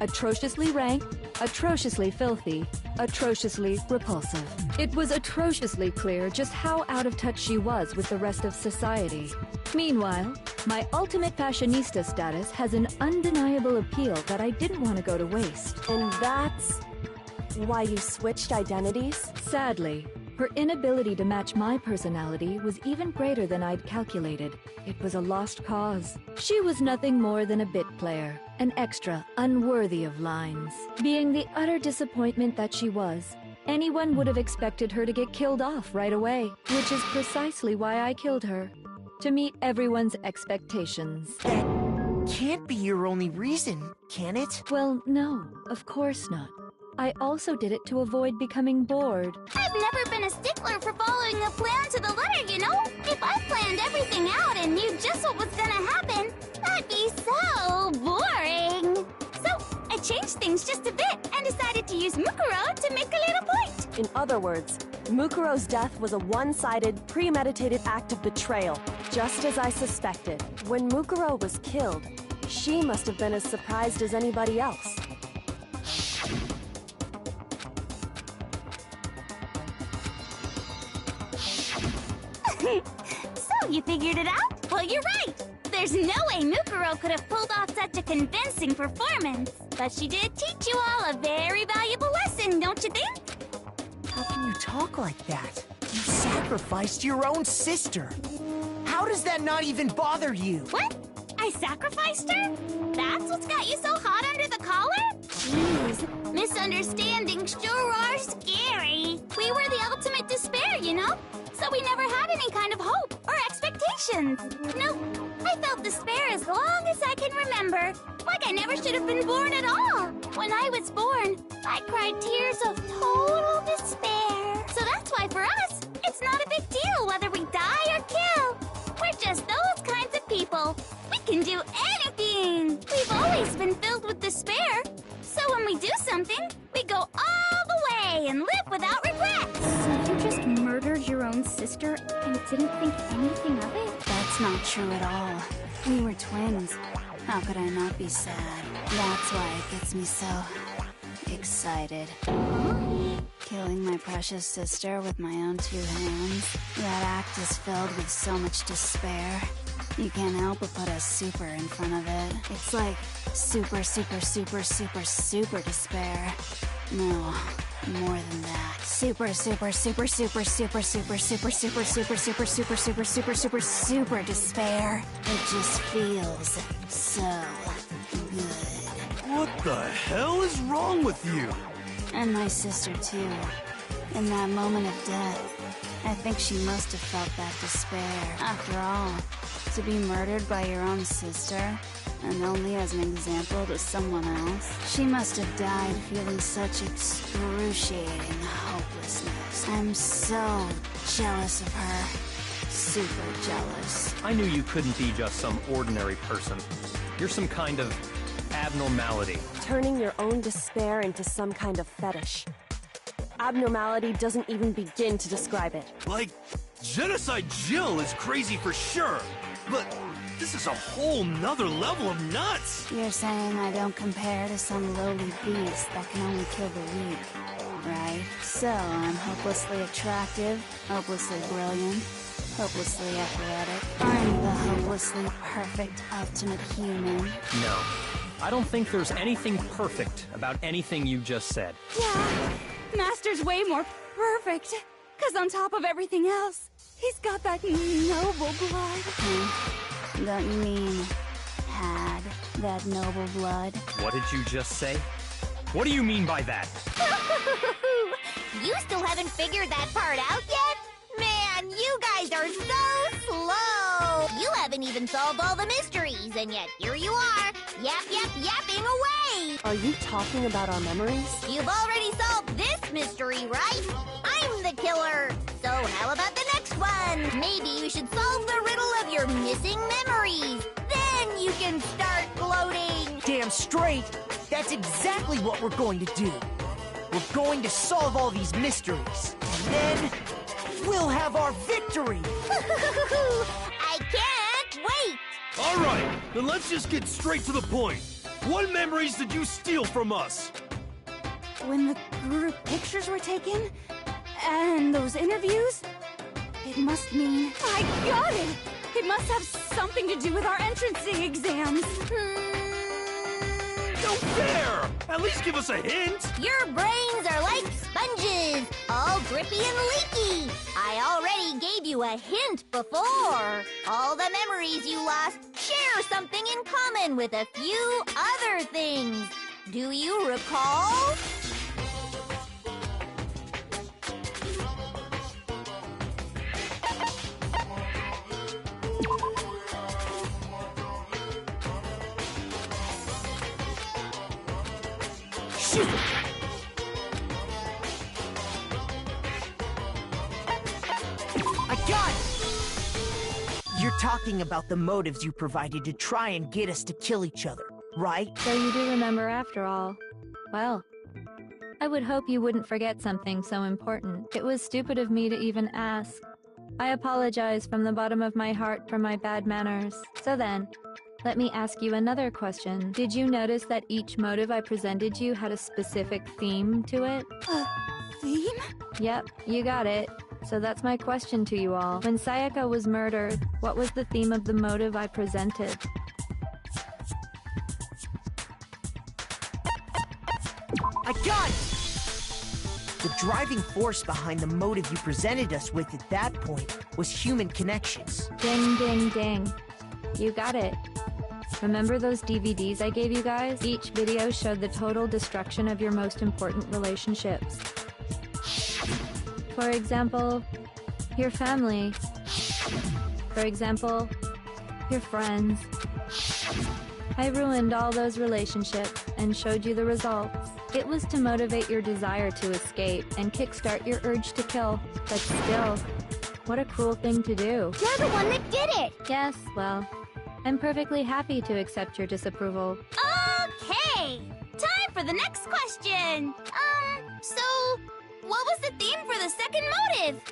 Atrociously rank, atrociously filthy, atrociously repulsive. It was atrociously clear just how out of touch she was with the rest of society. Meanwhile, my ultimate fashionista status has an undeniable appeal that I didn't want to go to waste. And that's Why you switched identities? Sadly, her inability to match my personality was even greater than I'd calculated. It was a lost cause. She was nothing more than a bit player, an extra unworthy of lines. Being the utter disappointment that she was, anyone would have expected her to get killed off right away, which is precisely why I killed her. To meet everyone's expectations. That can't be your only reason, can it? Well, no, of course not. I also did it to avoid becoming bored. I've never been a stickler for following a plan to the letter, you know? If I planned everything out and knew just what was gonna happen, that'd be so boring. So, I changed things just a bit and decided to use Mukuro to make a little point. In other words, Mukuro's death was a one-sided, premeditated act of betrayal, just as I suspected. When Mukuro was killed, she must have been as surprised as anybody else. So, you figured it out? Well, you're right! There's no way Mukuro could have pulled off such a convincing performance. But she did teach you all a very valuable lesson, don't you think? How can you talk like that? You sacrificed your own sister. How does that not even bother you? What? I sacrificed her? That's what's got you so hot under the collar? Jeez, misunderstandings sure are scary. We were the ultimate despair, you know? So we never had any kind of hope or expectations. Nope, I felt despair as long as I can remember. Like I never should have been born at all. When I was born, I cried tears of total despair. So that's why for us, it's not a big deal whether we die or kill. We're just those kinds of people. We can do anything. We've always been filled with despair. So when we do something, we go all the way and live without regrets. So you just murdered your own sister and didn't think anything of it? That's not true at all. We were twins. How could I not be sad? That's why it gets me so excited. Killing my precious sister with my own two hands. That act is filled with so much despair. You can't help but put a super in front of it. It's like super, super, super, super, super despair. No, more than that. Super, super, super, super, super, super, super, super, super, super, super, super, super, super, super despair. It just feels so good. What the hell is wrong with you? And my sister, too. In that moment of death, I think she must have felt that despair. After all, to be murdered by your own sister, and only as an example to someone else, she must have died feeling such excruciating hopelessness. I'm so jealous of her. Super jealous. I knew you couldn't be just some ordinary person. You're some kind of abnormality. Turning your own despair into some kind of fetish. Abnormality doesn't even begin to describe it. Like, Genocide Jill is crazy for sure, but this is a whole nother level of nuts! You're saying I don't compare to some lowly beast that can only kill the weak, right? So I'm hopelessly attractive, hopelessly brilliant, hopelessly athletic. I'm the hopelessly perfect ultimate human. No. I don't think there's anything perfect about anything you just said. Yeah, Master's way more perfect. Because on top of everything else, he's got that noble blood. Don't you mean had that noble blood? What did you just say? What do you mean by that? You still haven't figured that part out yet? Man, you guys are so slow! You haven't even solved all the mysteries, and yet here you are, yapping away! Are you talking about our memories? You've already solved this mystery, right? I'm the killer! So how about the next one? Maybe you should solve the riddle of your missing memories. Then you can start gloating! Damn straight! That's exactly what we're going to do. We're going to solve all these mysteries. And then we'll have our victory! I can't wait! Alright, then let's just get straight to the point. What memories did you steal from us? When the group pictures were taken, and those interviews, it must mean... I got it! It must have something to do with our entrancing exams. No fair! At least give us a hint! Your brains are like sponges, all drippy and leaky. I already gave you a hint before. All the memories you lost share something in common with a few other things. Do you recall? I got it! You're talking about the motives you provided to try and get us to kill each other, right? So you do remember after all. Well, I would hope you wouldn't forget something so important. It was stupid of me to even ask. I apologize from the bottom of my heart for my bad manners. So then, let me ask you another question. Did you notice that each motive I presented you had a specific theme to it? Theme? Yep, you got it. So that's my question to you all. When Sayaka was murdered, what was the theme of the motive I presented? I got it! The driving force behind the motive you presented us with at that point was human connections. Ding, ding, ding. You got it. Remember those DVDs I gave you guys? Each video showed the total destruction of your most important relationships. For example, your family. For example, your friends. I ruined all those relationships and showed you the results. It was to motivate your desire to escape and kickstart your urge to kill. But still, what a cruel thing to do. You're the one that did it! Yes, well, I'm perfectly happy to accept your disapproval. Okay! Time for the next question! So, what was the theme for the second motive?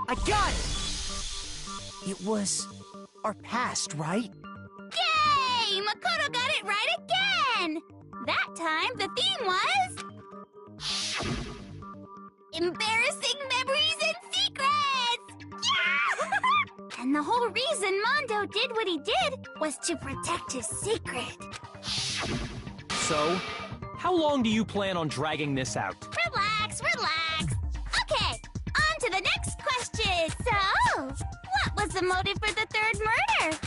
I got it! It was our past, right? Yay! Makoto got it right again! That time, the theme was... embarrassing memories and secrets! Yeah! And the whole reason Mondo did what he did was to protect his secret. So, how long do you plan on dragging this out? Relax, relax. Okay, on to the next question. So, what was the motive for the third murder?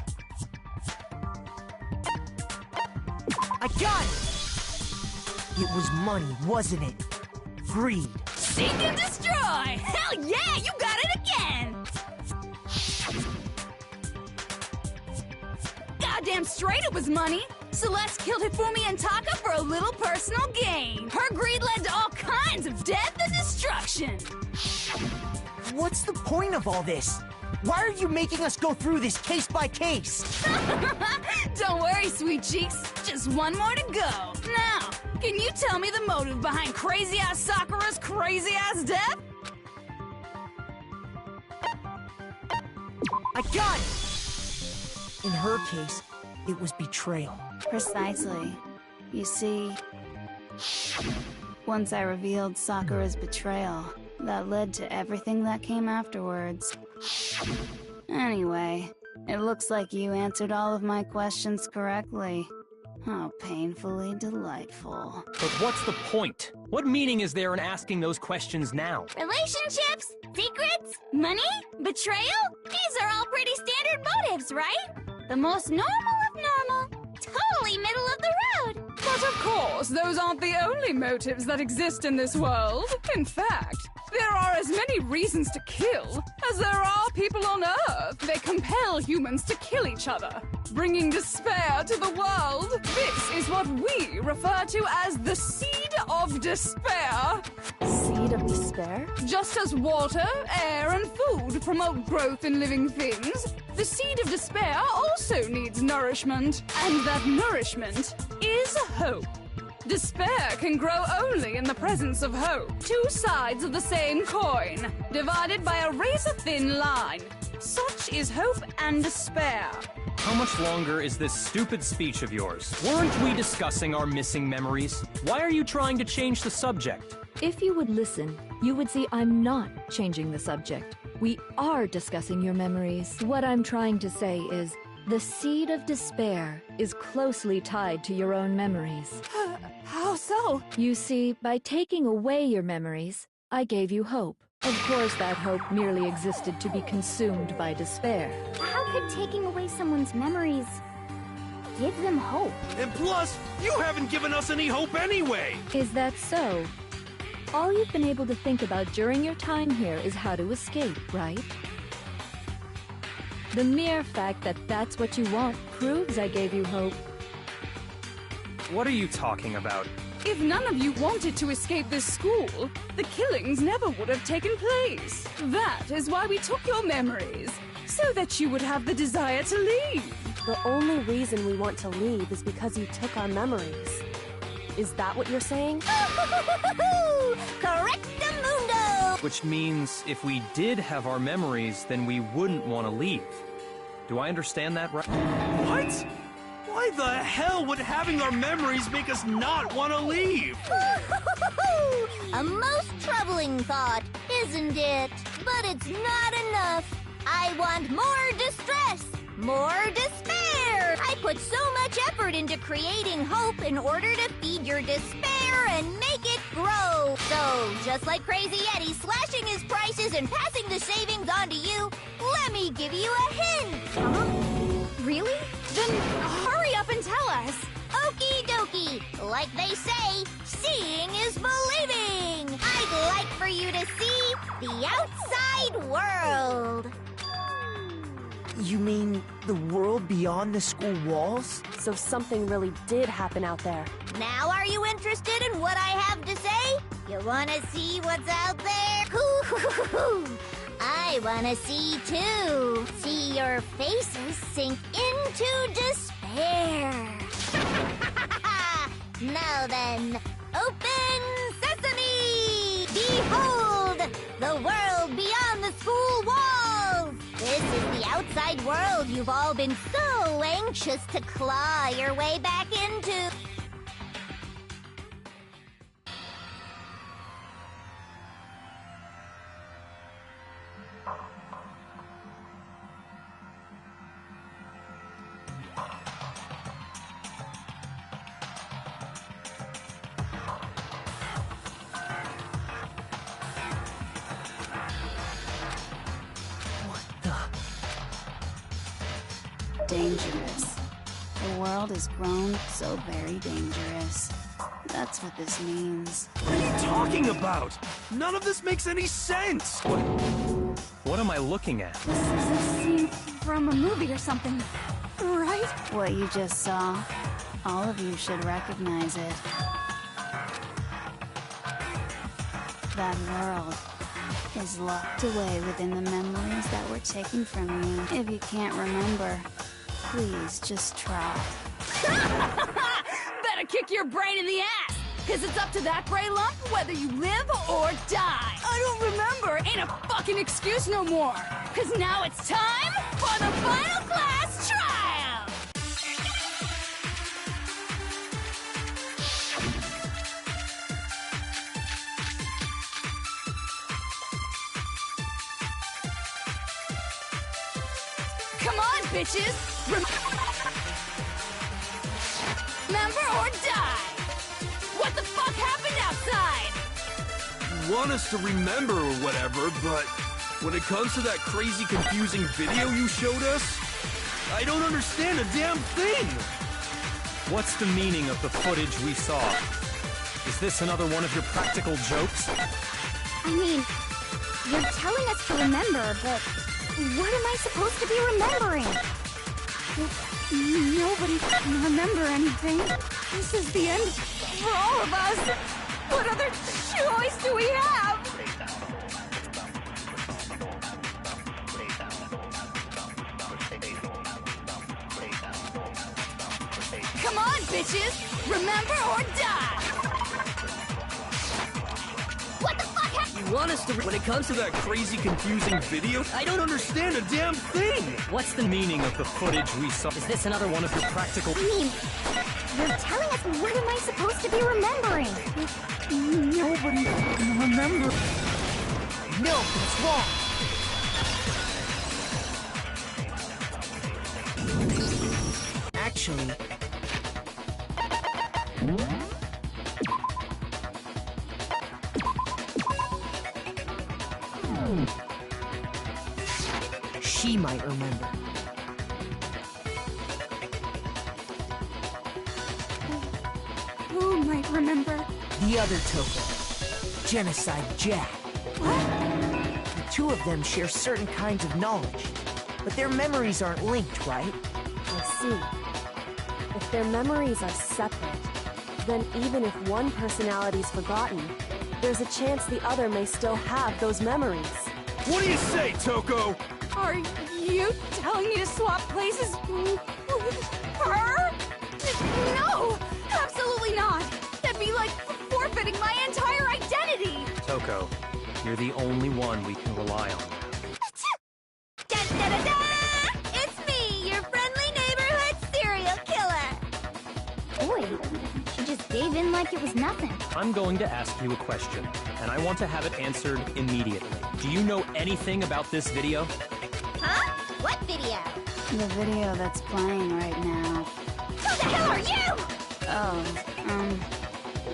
I got it! It was money, wasn't it? Greed. Seek and destroy! Hell yeah, you got it again! Goddamn straight it was money! Celeste killed Hifumi and Taka for a little personal gain. Her greed led to all kinds of death and destruction. What's the point of all this? Why are you making us go through this case by case? Don't worry, sweet cheeks. Just one more to go. Now, can you tell me the motive behind crazy-ass Sakura's crazy-ass death? I got it! In her case, it was betrayal. Precisely. You see, once I revealed Sakura's betrayal, that led to everything that came afterwards. Anyway, it looks like you answered all of my questions correctly. How painfully delightful. But what's the point? What meaning is there in asking those questions now? Relationships? Secrets? Money? Betrayal? These are all pretty standard motives, right? The most normal of normal. Totally middle of the road. But of course, those aren't the only motives that exist in this world. In fact, there are as many reasons to kill as there are people on Earth. They compel humans to kill each other, bringing despair to the world. This is what we refer to as the seed of despair. Seed of despair? Just as water, air, and food promote growth in living things, the seed of despair also needs nourishment. And that nourishment is hope. Despair can grow only in the presence of hope. Two sides of the same coin, divided by a razor-thin line. Such is hope and despair. How much longer is this stupid speech of yours? Weren't we discussing our missing memories? Why are you trying to change the subject? If you would listen, you would see I'm not changing the subject. We are discussing your memories. What I'm trying to say is, The seed of despair is closely tied to your own memories. How so? You see, by taking away your memories, I gave you hope. Of course, that hope merely existed to be consumed by despair. How could taking away someone's memories give them hope? And plus, you haven't given us any hope anyway! Is that so? All you've been able to think about during your time here is how to escape, right? The mere fact that that's what you want proves I gave you hope. What are you talking about? If none of you wanted to escape this school, the killings never would have taken place. That is why we took your memories, so that you would have the desire to leave. The only reason we want to leave is because you took our memories. Is that what you're saying? Correctamundo! Which means if we did have our memories, then we wouldn't want to leave. Do I understand that right? What? Why the hell would having our memories make us not want to leave? A most troubling thought, isn't it? But it's not enough. I want more distress, more despair. I put so much effort into creating hope in order to feed your despair and make it grow. So, just like Crazy Eddie slashing his prices and passing the savings on to you, let me give you a hint. Huh? Really? Then hurry up and tell us. Okie dokie. Like they say, seeing is believing. I'd like for you to see the outside world. You mean the world beyond the school walls? So something really did happen out there. Now are you interested in what I have to say? You wanna see what's out there? I wanna see too. See your faces sink into despair. Now then, open sesame! Behold, the world beyond the school walls! This is the outside world you've all been so anxious to claw your way back into. Dangerous. The world has grown so very dangerous. That's what this means. What are you talking about? None of this makes any sense! What am I looking at? This is a scene from a movie or something, right? What you just saw, all of you should recognize it. That world is locked away within the memories that were taken from you. If you can't remember, please just try. Better kick your brain in the ass, because it's up to that gray lump whether you live or die. I don't remember ain't a fucking excuse no more, because now it's time for the final class trial. Come on, bitches! Remember or die! What the fuck happened outside? You want us to remember or whatever, but when it comes to that crazy, confusing video you showed us, I don't understand a damn thing! What's the meaning of the footage we saw? Is this another one of your practical jokes? I mean, you're telling us to remember, but what am I supposed to be remembering? Nobody can remember anything. This is the end for all of us. What other choice do we have? Come on, bitches! Remember or die! What the fuck happened? You want us to... When it comes to that crazy, confusing video, I don't understand a damn thing! What's the meaning of the footage we saw? Is this another one of your practical... I mean, you're telling us what am I supposed to be remembering? Nobody can remember. No, that's wrong. She might remember. Who might remember? The other Toko. Genocide Jack. The two of them share certain kinds of knowledge, but their memories aren't linked, right? I see. If their memories are separate, then even if one personality's forgotten, there's a chance the other may still have those memories. What do you say, Toko? Are you telling me to swap places with her? No! Absolutely not! That'd be like forfeiting my entire identity! Toko, you're the only one we can rely on. Da-da-da-da! It's me, your friendly neighborhood serial killer! Boy, she just gave in like it was nothing. I'm going to ask you a question, and I want to have it answered immediately. Do you know anything about this video? Huh? What video? The video that's playing right now. Who the hell are you? Oh,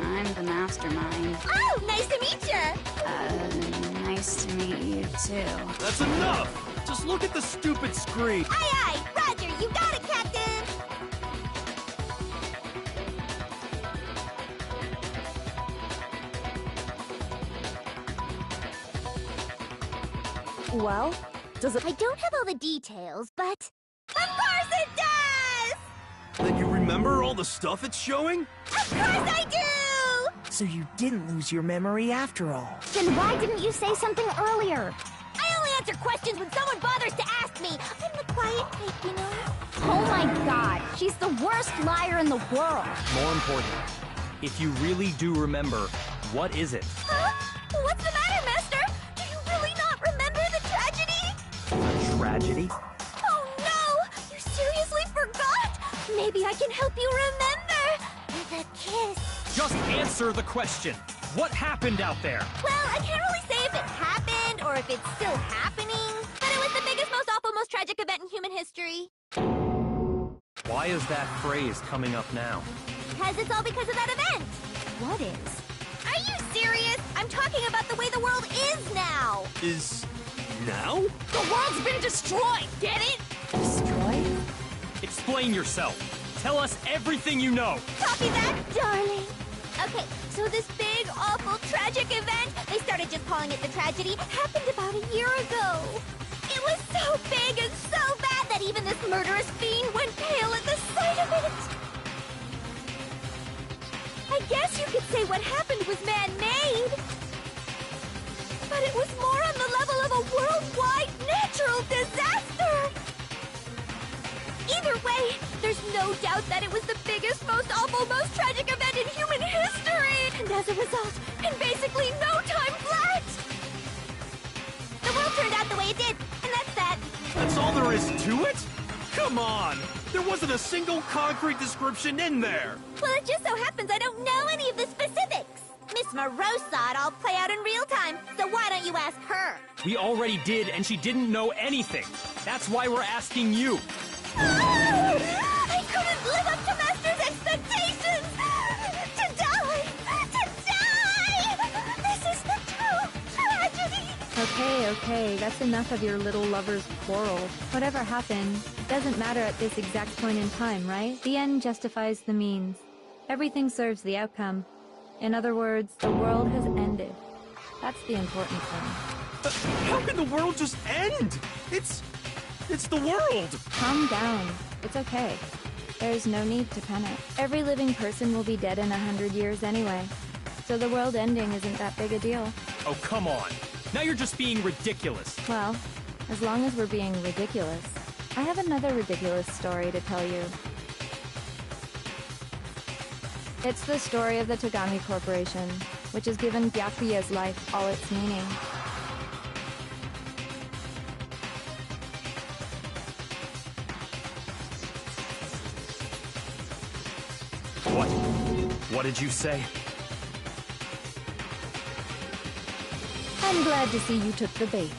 I'm the mastermind. Oh, nice to meet you! Nice to meet you too. That's enough! Just look at the stupid screen. Aye, aye! Roger, you got it, Captain! Well, does it... I don't have all the details, but... Of course it does! Then you remember all the stuff it's showing? Of course I do! So you didn't lose your memory after all. Then why didn't you say something earlier? I only answer questions when someone bothers to ask me. I'm the quiet type, you know? Oh my god, she's the worst liar in the world. More important, if you really do remember, what is it? Huh? What's the matter, Master? Do you really not remember the tragedy? A tragedy? Oh no! You seriously forgot? Maybe I can help you remember. With a kiss. Just answer the question. What happened out there? Well, I can't really say if it happened or if it's still happening, but it was the biggest, most awful, most tragic event in human history. Why is that phrase coming up now? Because it's all because of that event. What is? Are you serious? I'm talking about the way the world is now. Is... now? The world's been destroyed, get it? Destroyed? Explain yourself. Tell us everything you know. Copy that, darling. Okay, so this big, awful, tragic event, they started just calling it the tragedy, happened about a year ago. It was so big and so bad that even this murderous fiend went pale at the sight of it. I guess you could say what happened was man-made. But it was more on the level of a worldwide natural disaster. Either way, there's no doubt that it was the biggest, most awful, most tragic event in human history! And as a result, in basically no time flat, the world turned out the way it did, and that's that. That's all there is to it? Come on! There wasn't a single concrete description in there! Well, it just so happens I don't know any of the specifics. Miss Moreau saw it all play out in real time, so why don't you ask her? We already did, and she didn't know anything. That's why we're asking you. I couldn't live up to Master's expectations! To die! To die! This is the true tragedy! Okay, that's enough of your little lover's quarrel. Whatever happened, it doesn't matter at this exact point in time, right? The end justifies the means. Everything serves the outcome. In other words, the world has ended. That's the important thing. How can the world just end? It's the world! Calm down. It's okay. There's no need to panic. Every living person will be dead in 100 years anyway. So the world ending isn't that big a deal. Oh, come on. Now you're just being ridiculous. Well, as long as we're being ridiculous, I have another ridiculous story to tell you. It's the story of the Togami Corporation, which has given Byakuya's life all its meaning. What did you say? I'm glad to see you took the bait.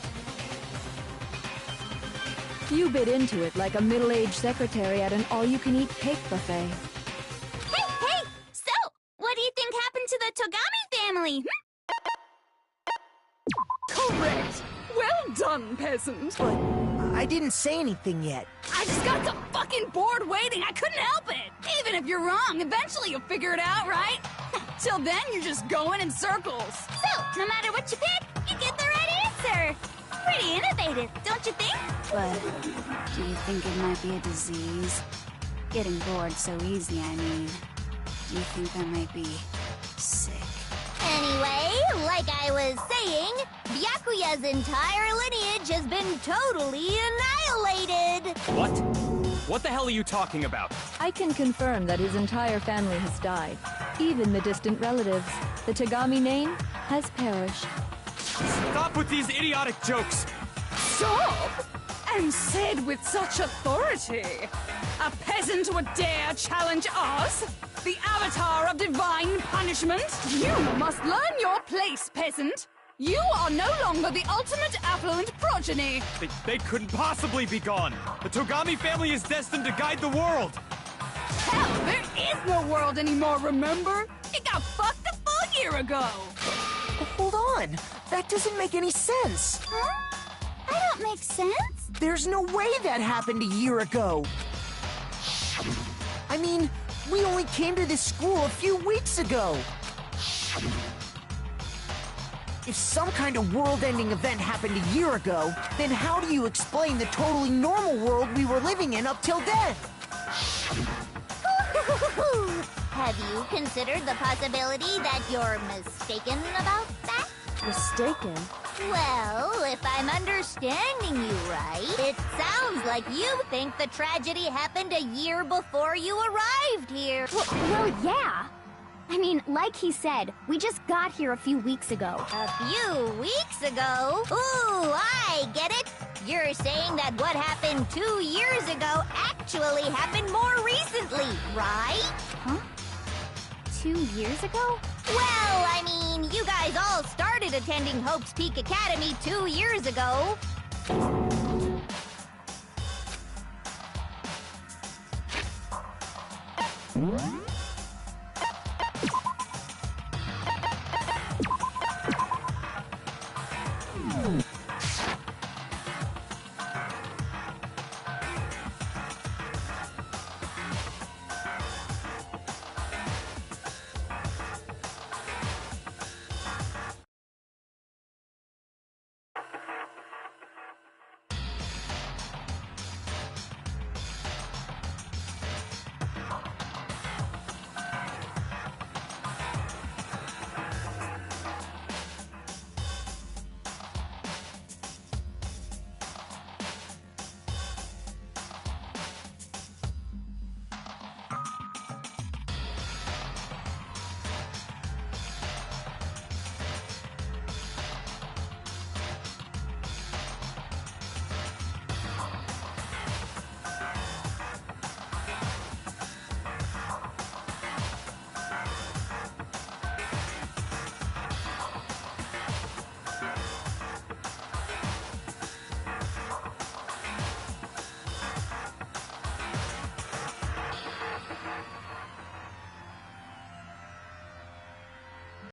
You bit into it like a middle-aged secretary at an all-you-can-eat cake buffet. Hey! So, what do you think happened to the Togami family? Correct! Well done, peasant. But I didn't say anything yet. I just got so fucking bored waiting, I couldn't help it. Even if you're wrong, eventually you'll figure it out, right? Till then, you're just going in circles. So, no matter what you pick, you get the right answer. Pretty innovative, don't you think? But do you think it might be a disease? Getting bored so easy, I mean. Do you think I might be sick? Anyway, like I was saying, Byakuya's entire lineage has been totally annihilated. What? What the hell are you talking about? I can confirm that his entire family has died. Even the distant relatives. The Tagami name has perished. Stop with these idiotic jokes! Stop! And said with such authority. A peasant would dare challenge us? The avatar of divine punishment? You must learn your place, peasant. You are no longer the ultimate affluent progeny. They couldn't possibly be gone. The Togami family is destined to guide the world. Hell, there is no world anymore, remember? It got fucked a full year ago. Hold on. That doesn't make any sense. Huh? I don't make sense. There's no way that happened a year ago. I mean, we only came to this school a few weeks ago. If some kind of world-ending event happened a year ago, then how do you explain the totally normal world we were living in up till then? Have you considered the possibility that you're mistaken about that? Mistaken? Well, if I'm understanding you right, it sounds like you think the tragedy happened a year before you arrived here. Well, yeah. I mean, like he said, we just got here a few weeks ago. A few weeks ago? Ooh, I get it. You're saying that what happened 2 years ago actually happened more recently, right? Huh? 2 years ago? Well, I mean, you guys all started attending Hope's Peak Academy 2 years ago.